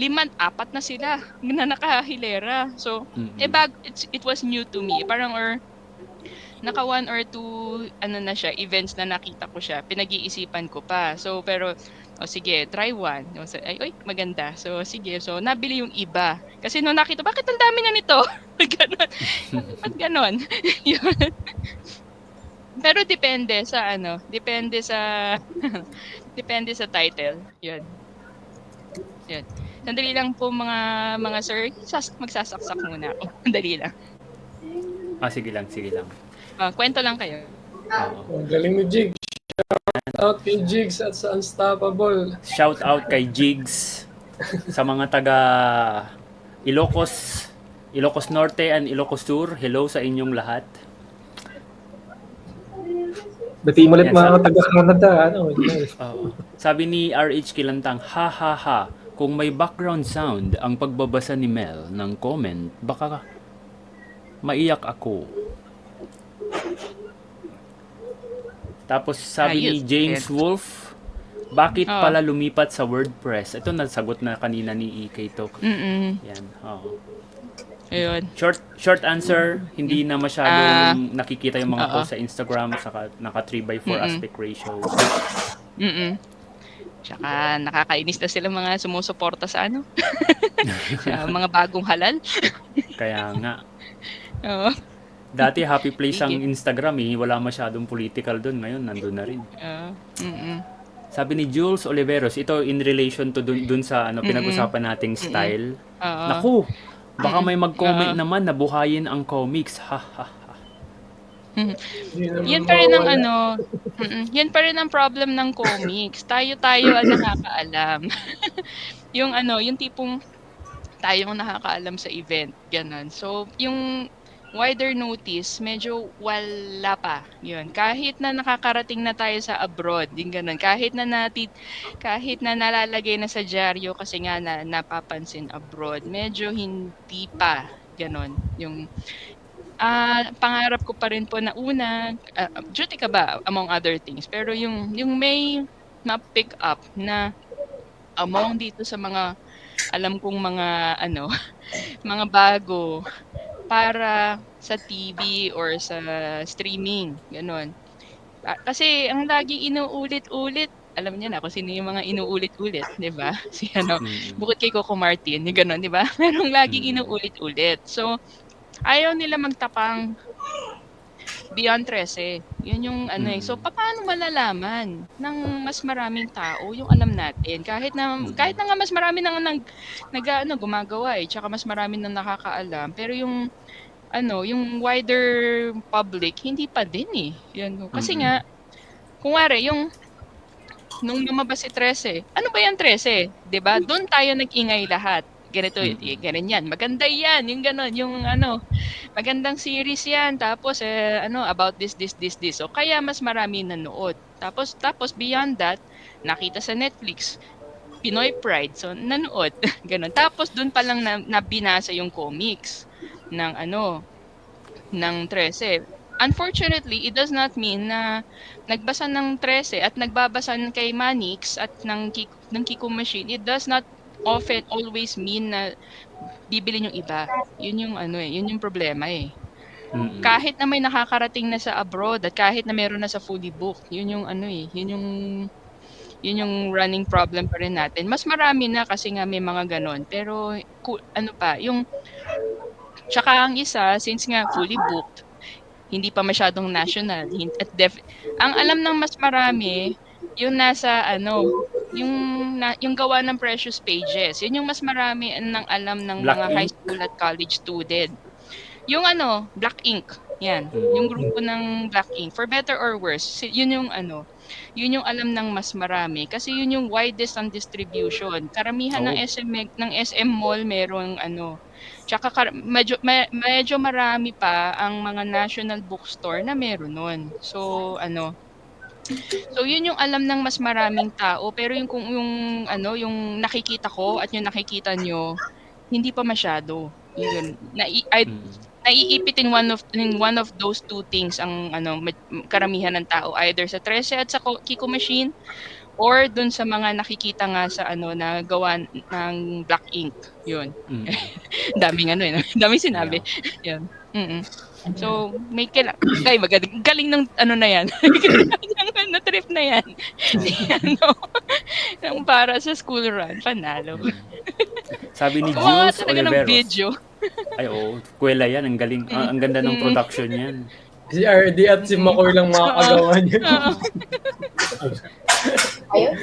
na sila na nakahilera. So, it was new to me. Parang naka 1 or 2 na siya, events na nakita ko siya. Pinag-iisipan ko pa. So, pero sige, try one. Ay, maganda. So, sige. So, nabili yung iba. Kasi nung nakita, bakit ang dami na nito? Ganon. Ba't ganon? Yun. Pero depende sa title. Yun. Sandali lang po mga sir, magsasaksak muna ako. Sandali lang. Sige lang. Kwento lang kayo. Ang galing ni Jigs. Shout out kay Jigs at sa Unstoppable. Shout out kay Jigs sa mga taga Ilocos Norte and Ilocos Sur. Hello sa inyong lahat. Bati mo ulit Yan, mga taga-Canada. Sabi ni RH Kilantang, ha. Kung may background sound ang pagbabasa ni Mel ng comment, baka maiyak ako. Tapos sabi ni James Wolf, bakit pala lumipat sa WordPress? Ito nasagot na kanina ni EK to. Yan. Ayun. Short answer, hindi na masyadong nakikita yung mga post sa Instagram, saka naka 3/4 aspect ratio. Tsaka nakakainis na sila mga sumusuporta sa sa mga bagong halal. Kaya nga. Oo. Dati happy place ang Instagram wala masyadong political doon, ngayon nandun na rin. Sabi ni Jules Oliveros, ito in relation to dun sa pinag-usapan nating style. Naku, baka may mag-comment naman na buhayin ang comics. Ha. Yan pa rin ang yan pa rin ang problem ng comics. Tayo ang nakakaalam. yung tipong tayong nakakaalam sa event, gano'n. So, yung wider notice, medyo wala pa, yun. Kahit na nakakarating na tayo sa abroad, yung gano'n. Kahit na nalalagay na sa dyaryo kasi nga na napapansin abroad, medyo hindi pa, gano'n. Yung pangarap ko pa rin po na una, duty ka ba among other things, pero yung may ma-pick up na among dito sa mga alam kong mga ano, mga bago para sa TV or sa streaming, gano'n. Kasi ang laging inuulit-ulit, alam niyo na kung sino yung mga inuulit-ulit, 'di ba? Si ano, Mm. bukod kay Coco Martin, yung gano'n, 'di ba? Merong laging Mm. inuulit-ulit. So, ayaw nila magtapang beyond 13. Yun yung ano eh. So, paano malalaman ng mas maraming tao yung alam natin? Kahit na nga mas marami nang gumagawa eh. Tsaka mas marami nang nakakaalam. Pero yung yung wider public, hindi pa din eh. Yan. Kasi nga, kung wari, nung lumabas si 13, ano ba yan 13? 'Di ba? Doon tayo nag-ingay lahat. Ganito, ganyan yan. Maganda yan. Yung gano'n, yung magandang series yan. Tapos, about this. So, kaya mas marami nanood. Tapos beyond that, nakita sa Netflix, Pinoy Pride. So, nanood. Ganon. Tapos, dun pa lang nabinasa yung comics ng 13. Unfortunately, it does not mean na nagbasa ng 13 at nagbabasa kay Manix at ng Kiko Machine. It does not often always mean na bibili yung iba. Yun yung yun yung problema eh. Kahit na may nakakarating na sa abroad at kahit na meron na sa fully booked, yun yung yun yung running problem pa rin natin. Mas marami na kasi nga may mga ganon. Pero tsaka ang isa, since nga fully booked, hindi pa masyadong national. Ang alam ng mas marami, yung nasa yung gawa ng Precious Pages. Yun yung mas marami ng alam ng Black mga Ink? high school at college student. Yung Black Ink. Yan. Yung grupo ng Black Ink. For better or worse, yun yung alam ng mas marami. Kasi yun yung widest ang distribution. Karamihan ng SM Mall merong Tsaka medyo marami pa ang mga national bookstore na meron nun. So yun yung alam ng mas maraming tao, pero yung nakikita ko at yung nakikita nyo, hindi pa masyado. Yun. Naiipit in one of those two things ang karamihan ng tao, either sa 13 at sa Kiko Machine or dun sa mga nakikita nga sa na gawa ng Black Ink. Yun. Daming daming sinabi. Yun. So, may galing ng na yan. Na trip na yan. Yung para sa school run, panalo. Sabi ni Kumawa Jules talaga ng Oliveros. video. Ay oo, kuwela yan, ang galing. Ang ganda ng production yan. Si RD at si Makoy lang makakagawa niya.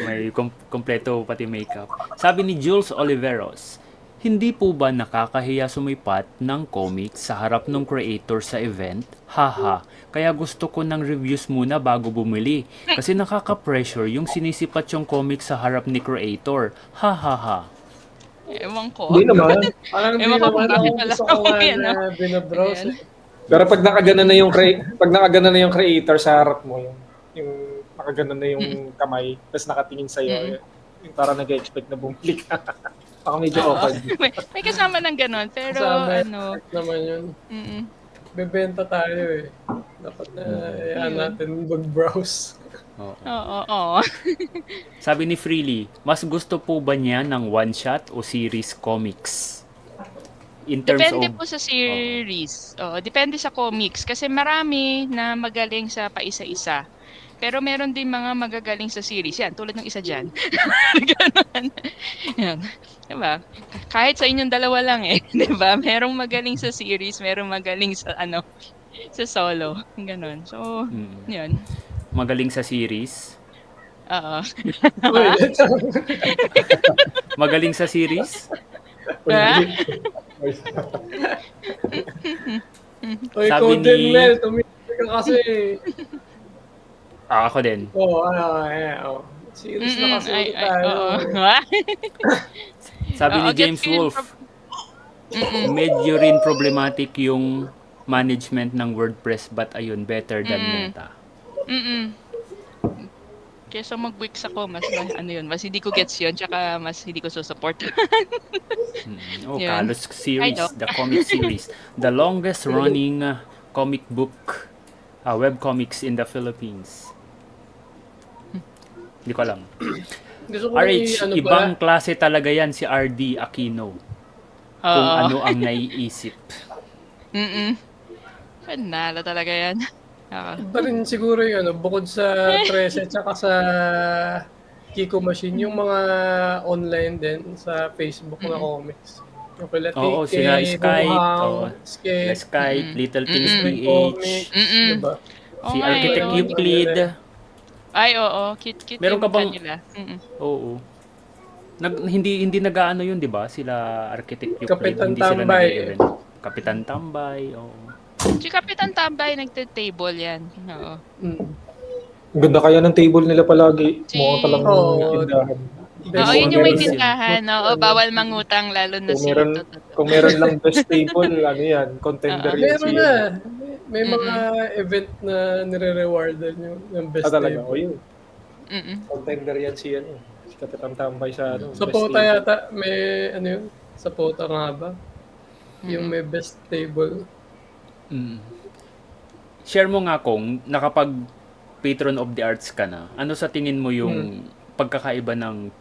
May kompleto pati makeup. Sabi ni Jules Oliveros, hindi po ba nakakahiya sumipat ng comics sa harap ng creator sa event? Haha, kaya gusto ko ng reviews muna bago bumili. Kasi nakaka-pressure yung sinisipat yung comics sa harap ni creator. Hahaha. Ewan ko. Hindi naman. Parang Ewan ko kung bakit wala gusto ko ako nga yan, na binabrowse. Pero pag nakagana na yung creator sa harap mo, yung nakagana na yung kamay, tapos nakatingin sa'yo, yung parang nag-expect na bumili ka. Baka medyo awkward. May kasama ng ganon, pero Kasama naman yun. Bebenta tayo eh. Dapat na natin mag-browse. Oo. Sabi ni Freely, mas gusto po ba niya ng one-shot o series comics? In terms Depende of... po sa series. Depende sa comics. Kasi marami na magaling sa paisa-isa. Pero meron din mga magagaling sa series. Yan, tulad ng isa dyan. Ganon. Yan. Diba? Kahit sa inyong dalawa lang eh. Diba? Merong magaling sa series, merong magaling sa sa solo. Ganon. So, yun. Magaling sa series? Oo. Magaling sa series? Oy, Sabi Sabi ni- Mel, tumigil ka kasi. Ako din. Series na kasi ulit tayo. Oo. Sabi ni Oo, James gets ko yung Wolf, Medyo rin problematic yung management ng WordPress, but ayun, better than Meta. Kesa mag-Wix ako, mas mas hindi ko gets yun, tsaka mas hindi ko susupport. Oh, Yun. Kalos series, Doc. the comic series. The longest running comic book web comics in the Philippines. Hindi ko alam. Gusto ko RH, ano ibang pala, klase talaga yan si RD Aquino. Kung Oo. ano ang naiisip. Panalo talaga yan. iba rin siguro yung bukod sa 13 tsaka sa Kiko Machine, yung mga online din sa Facebook na comics. Yung kila Oo, TK, sila Skype, Buhang, Sila Skip, Skype, Little Things Free PH, Comics, diba? si Oo, Architect ayun. Euclid. Ay, oo. Cute Meron ka yung bang- kanila. Oo. Hindi nag-aano yun, 'di ba? Sila Architect Euclid, Kapitan hindi sila Tambay. nag-event. Kapitan Tambay, oo. Si Kapitan Tambay, nagte-table yan. Oo. Ang ganda kaya ng table nila palagi. Si- Mukhang talang Oo. tindahan. Oo, Best yun yung may Meron din. tindahan. Oo, bawal mangutang, lalo na Kung si meron, Toto. kung meron lang best table, ano yan, contender yan. Meron si- na. May mga event na nire-rewardan yung best talaga. table. O yun, Mm-mm. contender yan si Kapitan Tambay sa Sa best Pota table. yata, may yun? Sa Pota nga ba? Yung may best table. Share mo nga kung nakapag Patron of the Arts ka na. Ano sa tingin mo yung pagkakaiba ng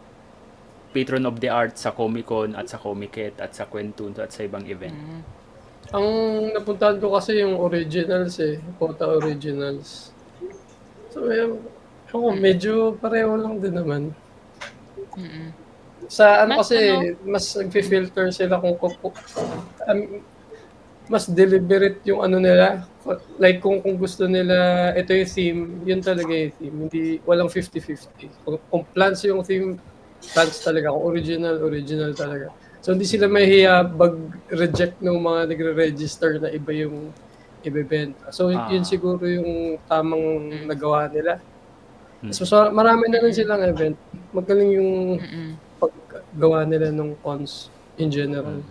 Patron of the Arts sa Comic-Con at sa Comiket at sa Kwentuno at sa ibang event? Ang napuntahan ko kasi yung originals Pota Originals. So, medyo pareho lang din naman. Sa Mas kasi, mas nag-filter sila mas deliberate yung nila. Like kung gusto nila, ito yung theme, yun talaga yung theme. Hindi, walang 50-50. Kung plans yung theme, plans talaga. Kung original talaga. So hindi sila mahihiya mag-reject ng mga nagre-register na iba yung ibebenta. So yun siguro yung tamang nagawa nila. So marami na rin silang event. Magaling yung paggawa nila ng cons in general.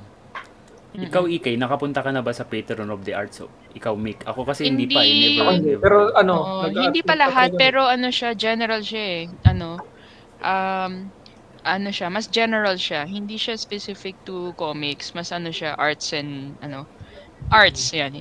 Ikaw, Ikay, nakapunta ka na ba sa Patron of the Arts? So, ikaw, Mick. Ako kasi hindi pa. Hindi. Never. Pero Oo, hindi pa lahat, pero general siya ano siya, mas general siya. Hindi siya specific to comics. Mas siya, arts and arts, yan.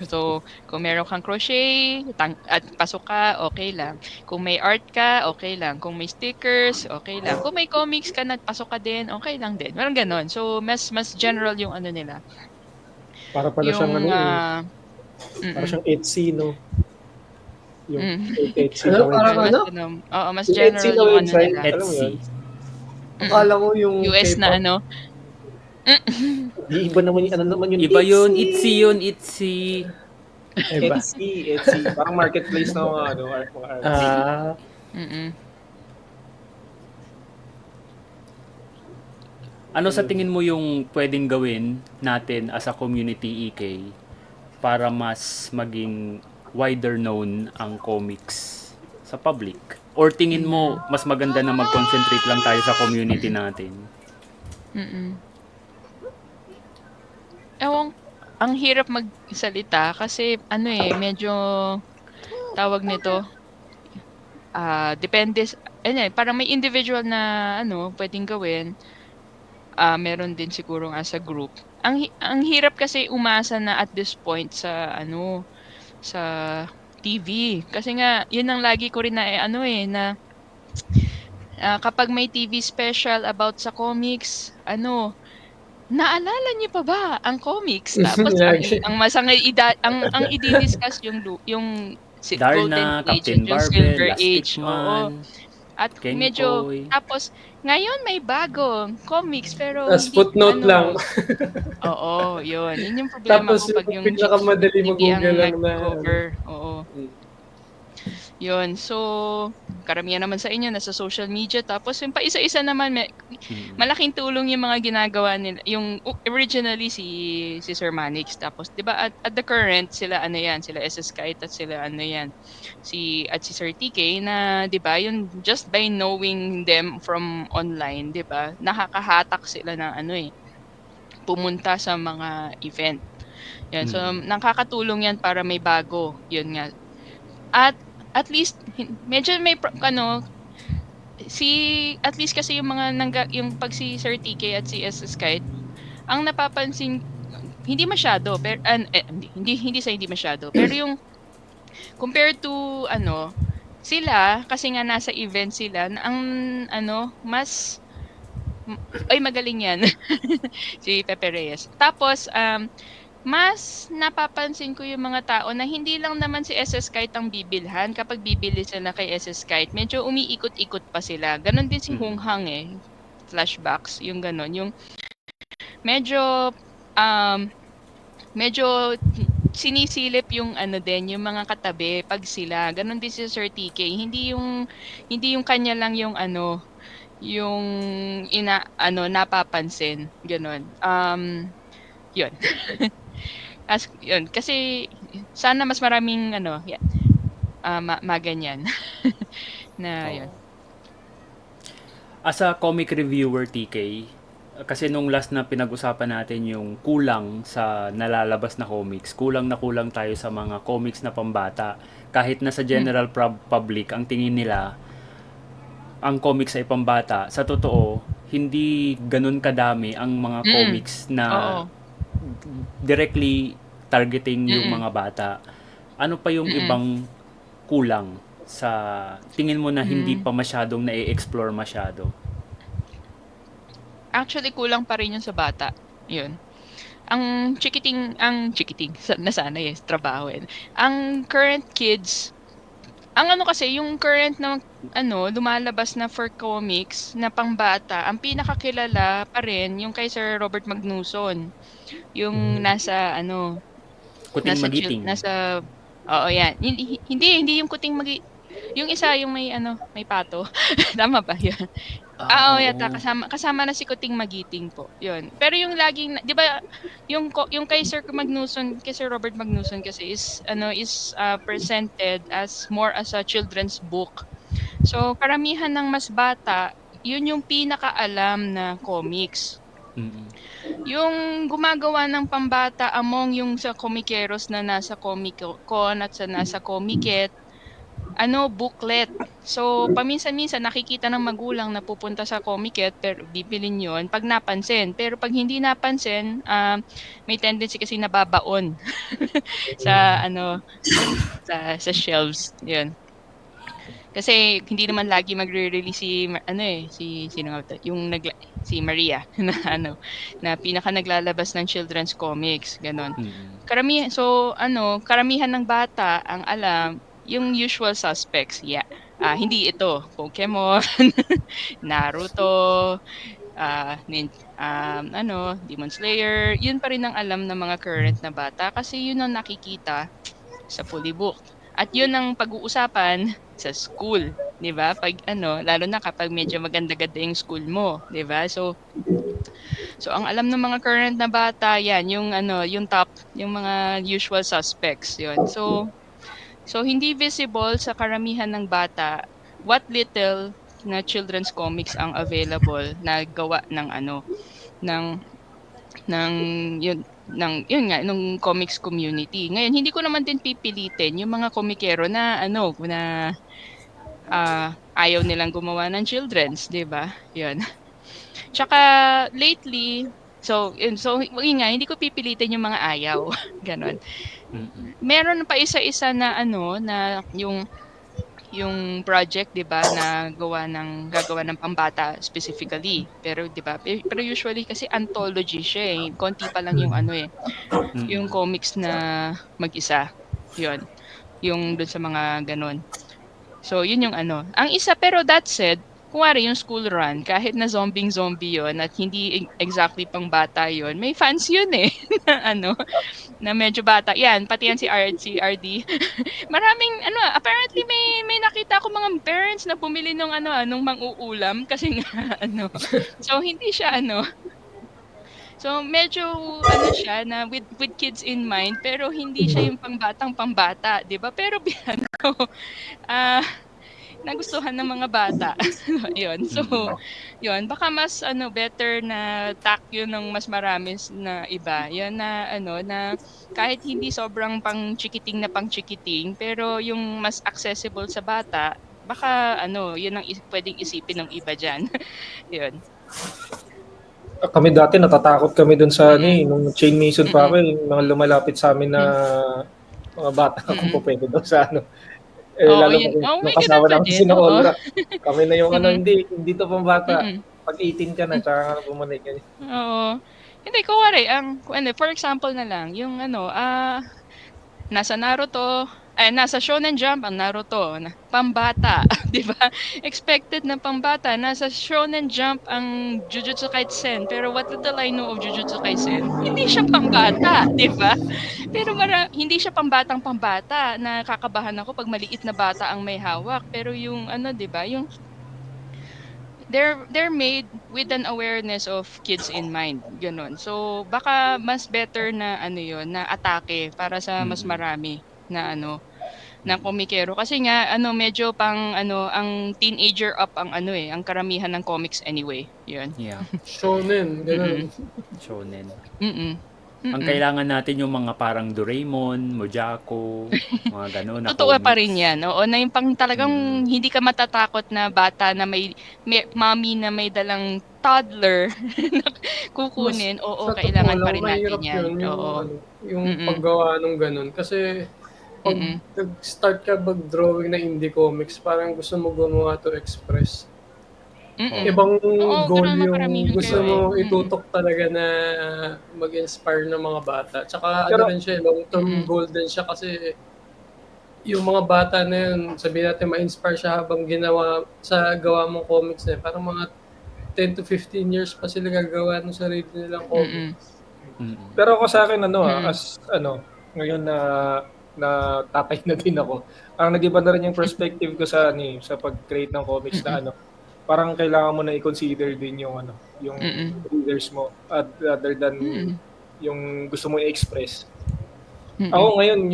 So, kung meron kang crochet, at pasok ka, okay lang. Kung may art ka, okay lang. Kung may stickers, okay lang. Kung may comics ka, pasok ka din, okay lang din. Meron ganon. So, mas general yung nila. para pala siyang para siyang Etsy, no? Yung Etsy Ano, na parang website. Oo, mas Yung general Etsy na yung website, nila. alam mo Etsy. yun? Akala ko yung US na K-pop. Iba naman yung, Iba yun. Etsy. Iba. Etsy. Parang marketplace na mga arts. Ano sa tingin mo yung pwedeng gawin natin as a community, EK, para mas maging wider known ang comics sa public? Or tingin mo mas maganda na mag-concentrate lang tayo sa community natin? Ewan, ang hirap magsalita kasi medyo tawag nito, depende, parang may individual na pwedeng gawin. Meron din siguro as a group. Ang hirap kasi umasa na at this point sa sa TV. Kasi nga, yun ang lagi ko rin na na kapag may TV special about sa comics, naalala niyo pa ba ang comics? Tapos Lagi. ang masangay ang i-discuss yung Darna, Golden Age Captain and yung Barbell, Silver Last Age. Oo. Hitman, At King medyo Koy. tapos ngayon may bago comics pero As hindi, footnote lang. Oo, yun. Yun yung problema Tapos ko pag yung pinakamadali hindi ang mag-google lang na nag-cover. Oo. Yun. So, karamihan naman sa inyo nasa social media. Tapos yung pa isa-isa naman, malaking tulong yung mga ginagawa nila. Yung originally si Sir Manix. Tapos, di ba, at the current, sila sila SS Kite at sila si Sir TK na, di ba, yun, just by knowing them from online, di ba, nakakahatak sila ng pumunta sa mga event. Yan. So, Mm. nakakatulong yan para may bago. Yun nga. At least, medyo may, at least kasi yung mga, yung pag si Sir TK at si SS Kite, ang napapansin, hindi masyado, pero, hindi masyado, pero yung, compared to, sila, kasi nga nasa event sila, ang, mas, magaling yan. Si Pepe Reyes. Tapos, mas napapansin ko yung mga tao na hindi lang naman si SS Kite ang bibilhan. Kapag bibili sila kay SS Kite, medyo umiikot-ikot pa sila. Ganon din si Hung Hang Flashbacks, yung ganon. Yung medyo, medyo sinisilip yung yung mga katabi pag sila. Ganon din si Sir TK. Hindi yung kanya lang yung yung napapansin. Ganon. Yun. Yun, kasi sana mas maraming maganyan na yun. As a comic reviewer, TK, kasi nung last na pinag-usapan natin yung kulang sa nalalabas na comics, kulang tayo sa mga comics na pambata. Kahit na sa general public, ang tingin nila, ang comics ay pambata. Sa totoo, hindi ganun kadami ang mga comics na directly targeting yung mga bata. Ano pa yung ibang kulang sa tingin mo na hindi pa masyadong na-explore masyado? Actually, kulang pa rin yun sa bata. Yun. Ang chikiting, nasanay trabaho Ang current kids, kasi, yung current na, lumalabas na for comics na pangbata, ang pinakakilala pa rin yung kay Sir Robert Magnuson. Yung nasa, Kuting Magiting. Oo, yan. Hindi yung Kuting Magiting. Yung isa, yung may pato. Tama ba? Yun. Oo, yata. Kasama na si Kuting Magiting po. Yun. Pero yung laging, di ba, yung kay Sir Magnuson, kay Sir Robert Magnuson kasi is presented as more as a children's book. So, karamihan ng mas bata, yun yung pinakaalam na comics. Mm-hmm. Yung gumagawa ng pambata among yung sa komikeros na nasa Comic Con at sa nasa Comiket, booklet. So, paminsan-minsan nakikita ng magulang na pupunta sa Comiket pero bibilin yon pag napansin. Pero pag hindi napansin, may tendency kasi nababaon sa sa shelves. 'Yun. Kasi hindi naman lagi magre-release si Maria na pinaka naglalabas ng children's comics, ganon. Karamihan ng bata ang alam yung usual suspects. Yeah. Hindi ito Pokemon, Naruto, Demon Slayer, yun pa rin ang alam ng mga current na bata kasi yun ang nakikita sa fully book. At yun ang pag-uusapan sa school, 'di ba? Pag lalo na kapag medyo maganda-ganda yung school mo, 'di ba? So ang alam ng mga current na bata, yan yung yung top, yung mga usual suspects, 'yun. So hindi visible sa karamihan ng bata what little na children's comics ang available na gawa ng nung comics community. Ngayon, hindi ko naman din pipilitin yung mga komikero na ayaw nilang gumawa ng children's, 'di ba? 'Yun. Tsaka lately, hindi ko pipilitin yung mga ayaw. Ganon. Meron pa isa-isa na na yung project, 'di ba, na gagawa ng pambata specifically. Pero 'di ba? Pero usually kasi anthology siya eh. Konti pa lang yung yung comics na mag-isa. 'Yun. Yung doon sa mga ganon. So, yun yung Ang isa, pero that said, kuwari yung school run, kahit na zombie yun at hindi exactly pang bata yun, may fans yun eh. Na medyo bata. Yan, pati yan si RD. Maraming, apparently may nakita ko mga parents na bumili nung nung mang-uulam kasi nga, So, hindi siya, So, medyo, siya na with kids in mind, pero hindi siya yung pambata, di ba? Pero, nagustuhan ng mga bata. Yun. So, yun. Baka mas better na tack yun ng mas marami na iba. Yun na na kahit hindi sobrang pang chikiting, pero yung mas accessible sa bata, baka yun ang pwedeng isipin ng iba dyan. Yun. Kami dati natatakot kami dun sa nung chain mason pa ako, yung mga lumalapit sa amin na mga bata kung po pwede daw sa lalo yun. nung May kasama ganun pa namin din, si oo. Olra. Kami na yung hindi to pang bata. Pag 18 ka na, tsaka ka na bumalik. Oo. Hindi, kuwari, for example na lang, yung nasa Naruto, nasa Shonen Jump ang Naruto, pambata, di ba? Expected na pambata. Nasa Shonen Jump ang Jujutsu Kaisen, pero what little I know of Jujutsu Kaisen, hindi siya pambata, di ba? Pero hindi siya pambatang pambata. Nakakabahan ako pag maliit na bata ang may hawak. Pero yung di ba? Yung they're made with an awareness of kids in mind, ganun. So baka mas better na yun, na atake para sa mas marami na na komikero, kasi nga medyo pang ang teenager up ang ang karamihan ng comics anyway. Yun. Yeah. Shonen, ganun. Shonen. Mm-mm. Ang kailangan natin yung mga parang Doraemon, Mojako, mga gano'n na Totoo pa comics. rin yan. Oo, na yung pang talagang hindi ka matatakot na bata na may mommy na may dalang toddler na kukunin. Oo, Sa kailangan totoo pa lang, rin natin mahirap yan. yun, yung, Oo. yung paggawa ng ganun. Kasi pag nag-start ka mag-drawing na indie comics, parang gusto mo gumawa to express. Ibang goal yung karamihan gusto kayo mo itutok talaga na mag-inspire ng mga bata. Tsaka Pero- rin siya, long-term goal din siya kasi yung mga bata na yun, sabihin natin ma-inspire siya habang gawa mong comics na yun. Parang mga 10 to 15 years pa sila gagawa ng sarili nilang comics. Pero ako sa akin ngayon na tatay na din ako. Ang nag-iba na rin yung perspective ko sa sa pag-create ng comics na parang kailangan mo na i-consider din yung yung readers mo other than yung gusto mo i-express. Ako ngayon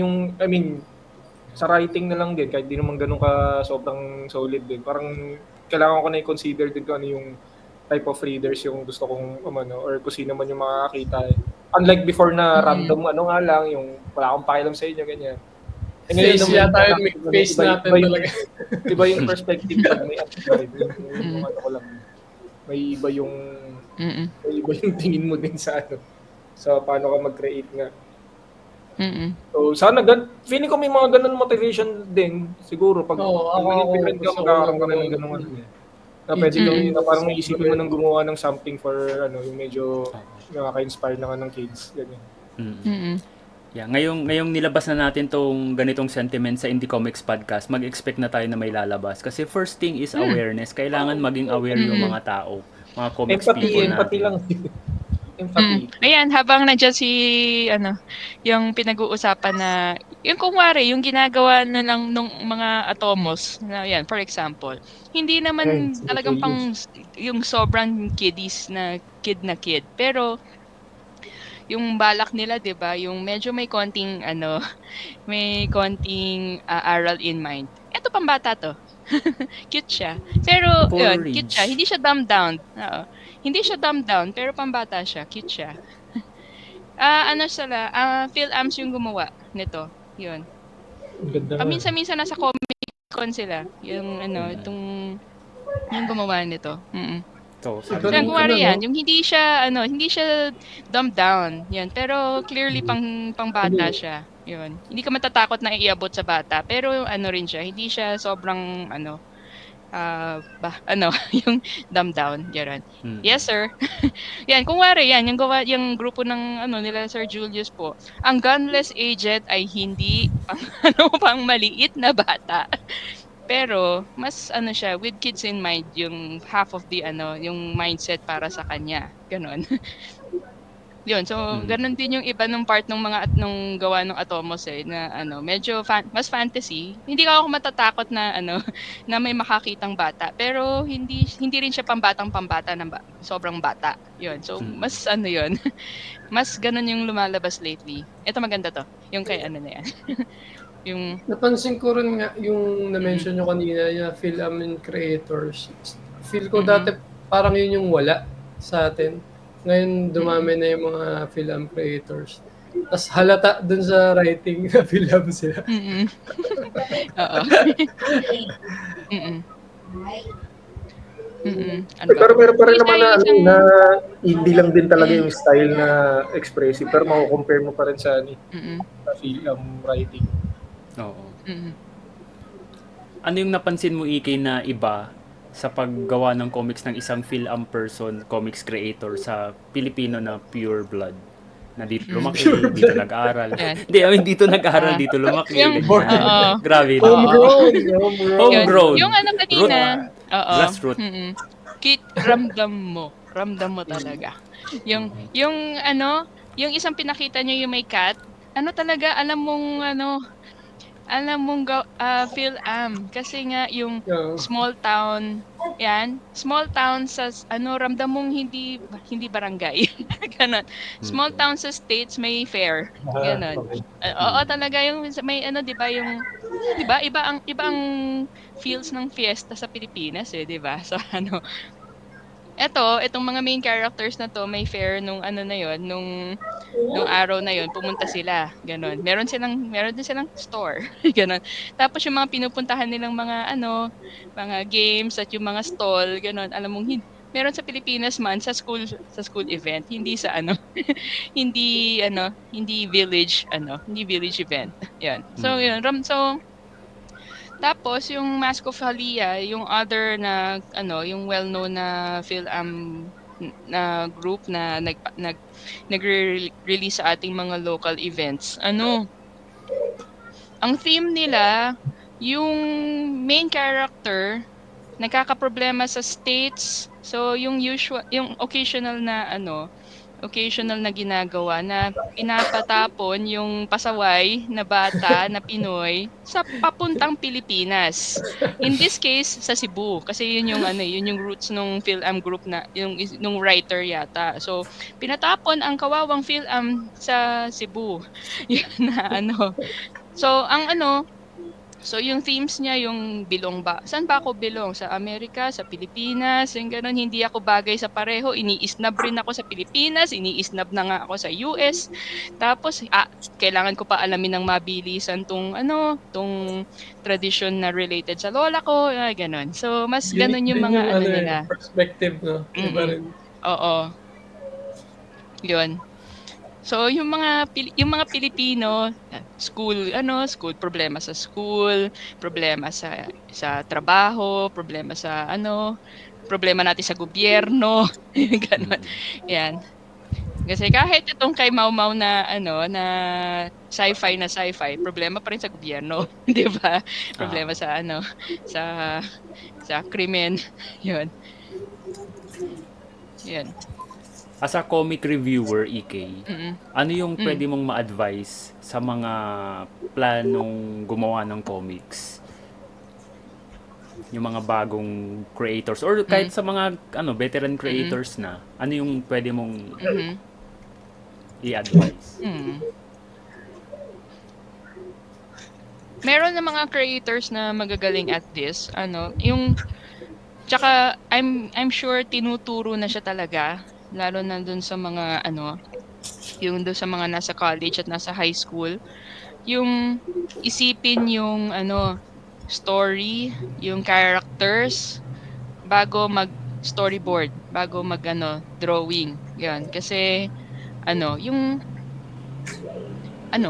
sa writing na lang din, kahit di naman ganun ka sobrang solid din, parang kailangan ko na i-consider din kung ano yung type of readers yung gusto kong or kung sino man yung makakita. Unlike before na random nga lang, yung wala akong pakialam sa inyo, ganyan. Face yata yun, may face natin talaga. Iba yung perspective pag may may iba yung tingin mo din sa sa paano ka mag-create nga. So sana feeling ko may mga ganun motivation din siguro pag different ka, magkakaroon ka na ng ganun na pwede na parang isipin mo nang gumawa ng something for yung medyo nakaka-inspire na ng kids, ganyan. Yeah, ngayong nilabas na natin tong ganitong sentiment sa Indie Comics Podcast, mag-expect na tayo na may lalabas. Kasi first thing is awareness. Kailangan maging aware yung mga tao, mga comics people natin. Empathy lang. Empathy. Ayan, habang nandiyan yung pinag-uusapan na, yung kunwari, yung ginagawa na lang nung mga atomos, yan, for example, hindi naman talagang pang yung sobrang kiddies na kid, pero yung balak nila, 'di ba? Yung medyo may konting may konting aral in mind. Ito pambata to. Cute siya. Pero yun, cute siya. Hindi siya dumbed down. Oo. Hindi siya dumbed down, pero pambata siya. Cute siya. Phil Amps yung gumawa nito. Yun. Paminsan-minsan nasa Comic-Con sila. Yung yung gumawa nito. So, yan, kumari yan, yung hindi siya dumbed down, yan, pero clearly pang-bata siya, yun. Hindi ka matatakot na iabot sa bata, pero rin siya, hindi siya sobrang yung dumbed down, yan. Yes, sir. Yan, kumari yan, yung grupo ng nila Sir Julius po, ang gunless agent ay hindi pang maliit na bata. Pero mas siya, with kids in mind, yung half of the yung mindset para sa kanya. Ganon. Yun, so ganon din yung iba ng part ng mga nung gawa ng Atomos na medyo mas fantasy. Hindi ako matatakot na na may makakitang bata, pero hindi rin siya pambata ng sobrang bata. Yun. So mas yun. Mas ganon yung lumalabas lately. Ito maganda to, yung kay na yan. Yung Napansin ko rin nga yung na-mention nyo kanina, yung film creators. Feel ko Mhm. dati parang yun yung wala sa atin. Ngayon dumami na yung mga film creators. Tas halata dun sa writing na film sila. mm. Oo. Mm. Ano ba? Pero meron pa rin Isa naman na, ano, isang na hindi lang din talaga yung style na expressive, pero mako-compare mo pa rin sa, mm. sa film writing. Oo. Mm. Ano yung napansin mo, Ikay, na iba sa paggawa ng comics ng isang film person, comics creator sa Pilipino na pure blood? Na dito lumaki, dito nag-aral. Yan. Hindi, I mean, dito nag-aral, Ah, dito lumaki. yung Ganyan. oo. Grabe, no? Homegrown! Homegrown. Yung ano kanina, oo. Grassroot. Ramdam mo talaga. Yung ano, yung isang pinakita niyo yung may cat, ano talaga alam mong Phil-Am kasi nga yung small town, small town sa ramdam mong hindi barangay. Ganon. Small town sa states may fair. Ganon. Okay. Oo talaga yung may 'di ba yung 'di ba iba ang feels ng fiesta sa Pilipinas 'di ba? So itong mga main characters na to may fair nung na yon nung araw na yon pumunta sila ganon meron din silang store ganon tapos yung mga pinupuntahan nilang mga games at yung mga stall ganon alam mong meron sa Pilipinas man sa school event hindi sa hindi village event yan so yun tapos yung Mask of Halia, yung other na yung well-known na film na group na nagre-release sa ating mga local events. Ang theme nila, yung main character nagkakaproblema sa states. So yung occasional na ginagawa na pinapatapon yung pasaway na bata na Pinoy sa papuntang Pilipinas. In this case sa Cebu kasi yun yung roots nung Phil-Am group na nung writer yata. So pinatapon ang kawawang Phil-Am sa Cebu. Yun na So yung themes niya yung bilong ba? Saan ba ako bilong? Sa Amerika, sa Pilipinas, yung ganun. Hindi ako bagay sa pareho. Ini-snub rin ako sa Pilipinas, ini-snub na nga ako sa US. Tapos kailangan ko pa alamin ng mabilisan tong tradition na related sa lola ko, ganun. So mas ganun yung mga nila. Perspective, no? Iba rin. Oo. Yun. So yung mga Pilipino school problema sa school, problema sa trabaho, problema sa problema natin sa gobyerno, ganun. Yan. Kasi kahit itong kay Mau Mau na na sci-fi, problema pa rin sa gobyerno, 'di ba? Problema sa sa krimen. 'Yun. As a comic reviewer, EK, ano yung pwede mong ma-advise sa mga planong gumawa ng comics? Yung mga bagong creators or kahit sa mga veteran creators na, ano yung pwede mong i-advise? Meron na mga creators na magagaling at this, tsaka I'm sure tinuturo na siya talaga. Lalo na dun sa mga yung dun sa mga nasa college at nasa high school, yung isipin yung story, yung characters bago mag storyboard, bago mag drawing. Yan kasi yung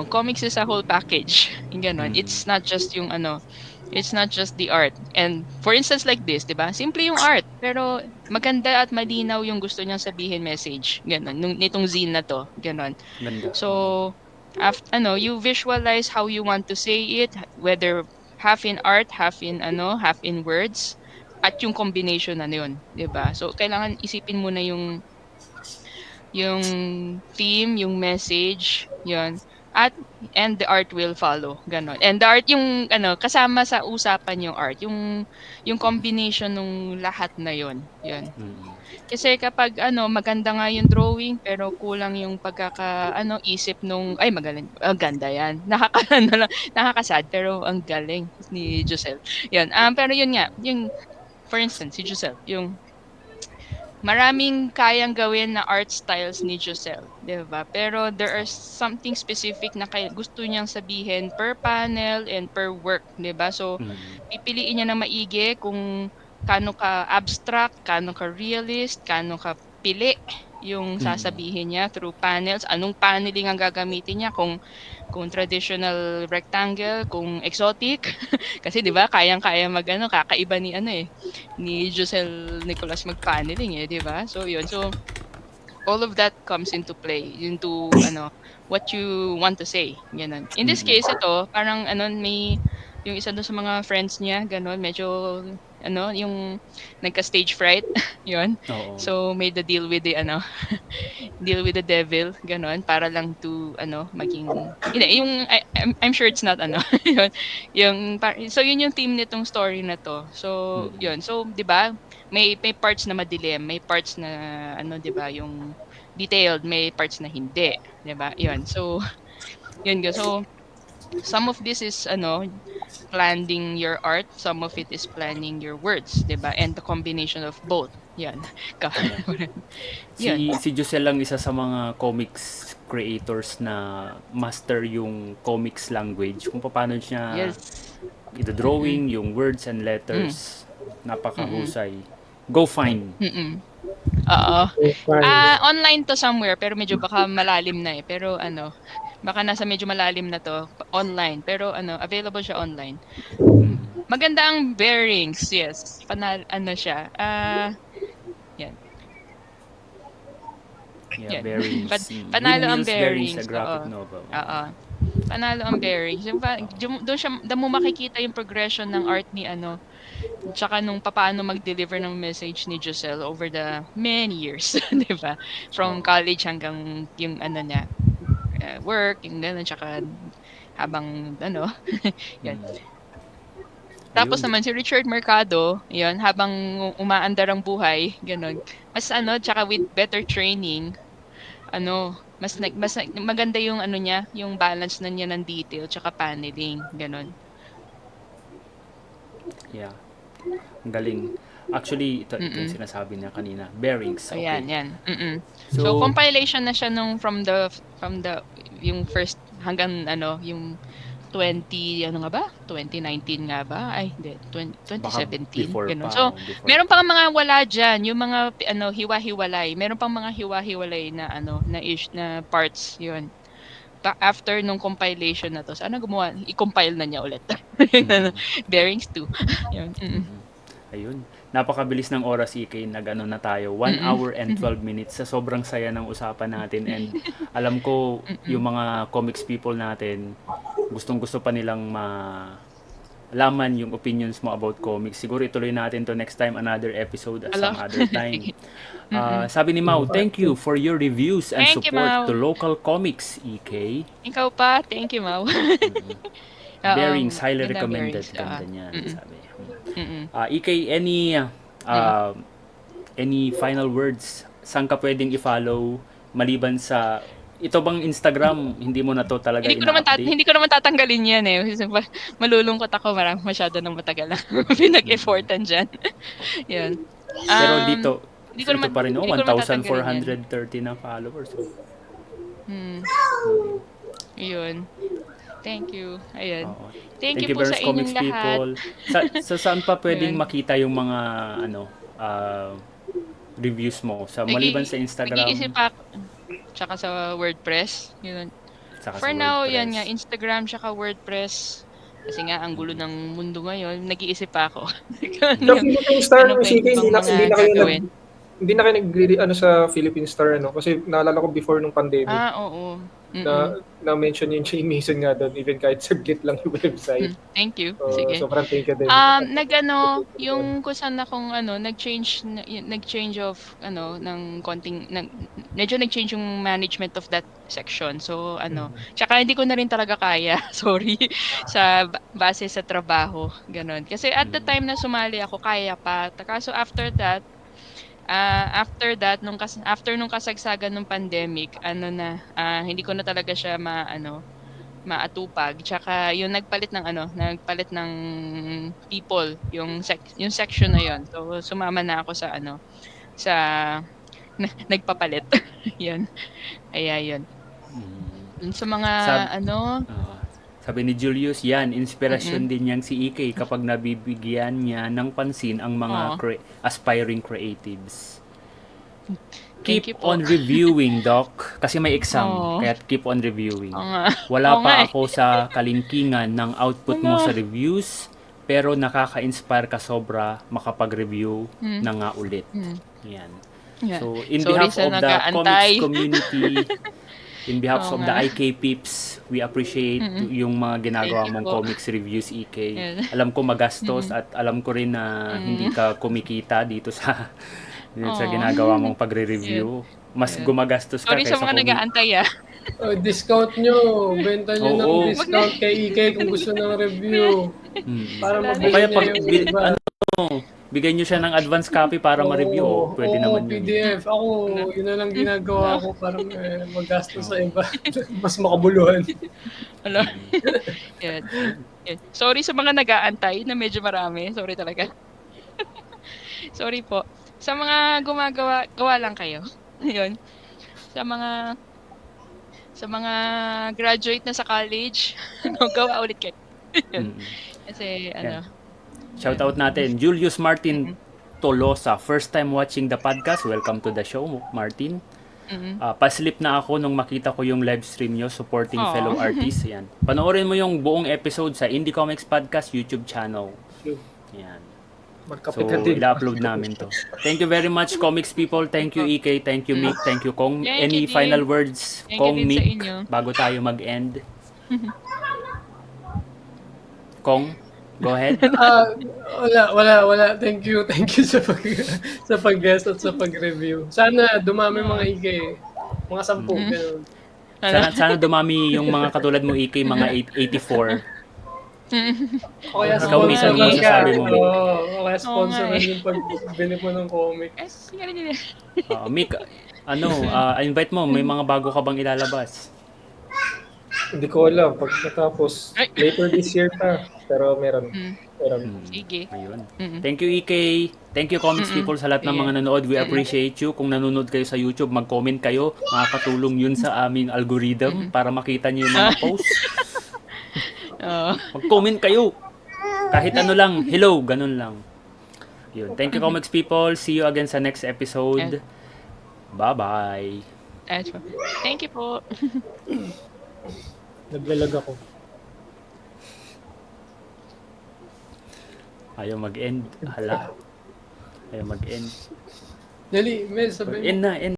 comics is a whole package. Yung ganon. It's not just yung it's not just the art. And for instance like this, 'di ba? Simple yung art, pero maganda at malinaw yung gusto niyang sabihin message. Ganon. Nitong zine na to, ganon. Ganda. So you visualize how you want to say it, whether half in art, half in words, at yung combination na yun, 'di ba? So kailangan isipin mo na yung theme, yung message, 'yon. at and the art will follow, ganon. And the art yung kasama sa usapan yung art, yung combination ng lahat na yon. Yun. Kasi kapag maganda nga yung drawing pero kulang yung isip nung ay magaling, ganda yan. Nakakasad pero ang galing ni Giselle. Yun. Pero yun nga, yung for instance si Giselle, yung maraming kayang gawin na art styles ni Giselle, 'di ba? Pero there are something specific na gusto niyang sabihin per panel and per work, 'di ba? So pipiliin niya na maigi kung kano ka abstract, kano ka realist, kano ka pili yung sasabihin niya through panels, anong paneling ang gagamitin niya, kung traditional rectangle, kung exotic kasi 'di ba kayang-kaya kakaiba ni Giselle Nicolas mag-paneling 'di ba? So yun. So all of that comes into play into what you want to say, ganun. In this case ito, parang may yung isa doon sa mga friends niya, ganun, medyo yung nagka-stage fright, yun. Oo. So made the deal with the deal with the devil, ganun, para lang to maging yung I'm sure it's not yun, so yun yung theme nitong story na to. So yun. So 'di ba? May parts na madilim, may parts na 'di ba, yung detailed, may parts na hindi, 'di ba? Yun. So yun go. So some of this is planning your art, some of it is planning your words, 'di ba? And the combination of both. Yan. Si Giselle lang isa sa mga comics creators na master yung comics language, kung paano siya ito drawing, yung words and letters. Napakahusay. Go find. Oo. Online to somewhere pero medyo baka malalim na pero baka nasa medyo malalim na to online pero available siya online. Maganda ang bearings, yes. Siya. Yan. Yeah, bearings. Panalo ang bearings bearings. sa graphic novel. Oo. Panalo ang bearings. Doon mo makikita yung progression ng art ni tsaka nung paano mag-deliver ng message ni Giselle over the many years, 'di ba? From college hanggang yung niya, work, yung gano'n, tsaka habang yan. Tapos naman si Richard Mercado, yun, habang umaandar ang buhay, gano'n. Mas tsaka with better training, mas maganda yung niya, yung balance na niya ng detail tsaka paneling, gano'n. Yeah. Ang galing. Actually, ito yung sinasabi niya kanina. Bearings. Okay. Yan. So compilation na siya nung from the yung first hanggang yung 2019 nga ba? Ay, hindi. 2017. Ganun. So, meron pang mga wala dyan. Yung mga hiwa-hiwalay. Meron pang mga hiwa-hiwalay na na parts yun. After nung compilation na to, sana gumawa, i-compile na niya ulit. Bearings 2. Yun. Ayun. Napakabilis ng oras, EK. Na tayo. 1 hour and 12 minutes. Sa sobrang saya ng usapan natin. And alam ko, yung mga comics people natin, gustong-gusto pa nilang malaman yung opinions mo about comics. Siguro ituloy natin to next time, another episode at some other time. Sabi ni Mau, thank you for your reviews and support to local comics, EK. Ikaw pa. Thank you, Mau. Bearings, highly recommended. Ganda niyan, sabi. EK, any final words? Saan ka pwedeng i-follow maliban sa ito bang Instagram, hindi mo na to talaga ina-update? Hindi ko naman tatanggalin yan malulungkot ako, masyado nang matagal na pinag-effortan dyan. Yan. Pero dito ko naman, pa rin 1,430 na followers. Yun. Thank you. Ayan. Thank you po sa inyong lahat. Sa saan pa pwedeng makita yung mga reviews mo? Maliban sa Instagram? Nag-iisip ako. Tsaka sa WordPress. Yun. For now, yan nga. Instagram tsaka WordPress. Kasi nga, ang gulo ng mundo ngayon. Nag-iisip pa ako. Philippine Star, hindi na kayo nag sa Philippine Star, kasi naalala ko before nung pandemic. Oo. na mention yung Jay Mason nga doon, even kahit saglit lang yung website. Thank you. So, Sige. sobrang thank you din. Yung kung saan akong nag-change of ng konting medyo nag-change yung management of that section. So tsaka hindi ko na rin talaga kaya, sorry, sa base sa trabaho, ganon. Kasi at the time na sumali ako, kaya pa. Kaso after that, after nung kasagsagan ng pandemic, hindi ko na talaga siya maatupag. Tsaka yung nagpalit ng people yung section na yon. So sumama na ako sa sa nagpapalit. 'Yun. Yun. Dun sa mga Sabi ni Julius, yan, inspirasyon din yang si EK kapag nabibigyan niya ng pansin ang mga aspiring creatives. Thank you Keep po. on reviewing, Doc. Kasi may exam, kaya keep on reviewing. Wala Oo nga pa ako sa kalingkingan ng output mo sa reviews, pero nakaka-inspire ka sobra makapag-review na nga ulit. Yan. Yeah. So, in Sorry behalf sa of the nag-aantay. comics community, in behalf Oo of the nga. IK Peeps, we appreciate yung mga ginagawa Thank you mong po. comics reviews, EK. Yeah. Alam ko magastos at alam ko rin na hindi ka kumikita dito sa ginagawa mong pagre-review. Mas gumagastos ka Sorry sa kaysa mga nag-aantay Discount nyo. Benta nyo ng Oo. discount kay EK kung gusto ng review. Para Wala na. mabili Kaya niya pag yung iba. bigay nyo siya ng advance copy para ma-review. Pwede naman yun. PDF. Ako, yun na lang ginagawa ko para magastos sa iba. Mas makabuluhan. Ano? Yan. Sorry sa mga nag-aantay na medyo marami. Sorry talaga. Sorry po. Sa mga gawa lang kayo. Yun. Sa mga graduate na sa college, gawa ulit kayo. Kasi Shoutout natin, Julius Martin Tolosa. First time watching the podcast. Welcome to the show, Martin. Paslip na ako nung makita ko yung live stream nyo supporting fellow artists. Yan. Panoorin mo yung buong episode sa Indie Comics Podcast YouTube channel. Yan. So, i-upload namin to. Thank you very much, comics people. Thank you, EK. Thank you, Mick. Thank you, Kong. Thank Any you, final Dean. words, Thank Kong, you din sa Mick, inyo. bago tayo mag-end? Kong, go ahead. Wala. Thank you sa pag-guest at sa pag-review. Sana dumami mga EK. Mga 10. Ganun. Sana dumami yung mga katulad mo, EK, mga 84. O kaya Ikaw, Mick, sponsor ano ka. masasabi mo, Mick? O kaya sponsor Oo nga yung pagbili mo ng comic. Mick, invite mo, may mga bago ka bang ilalabas? Hindi ko alam. Pag natapos, later this year pa. Pero meron. Sige. Ayun. Thank you, EK. Thank you, comics people, sa lahat ng mga nanood. We appreciate you. Kung nanonood kayo sa YouTube, mag-comment kayo. Makakatulong yun sa aming algorithm para makita niyo yung mga posts. Mag-comment kayo. Kahit ano lang. Hello, ganun lang. Yun. Thank you, comics people. See you again sa next episode. Bye-bye. Thank you po. Naglalag ako. Ayaw mag-end. Hala. Ayaw mag-end. Dali, Mel, sabihin mo. End na.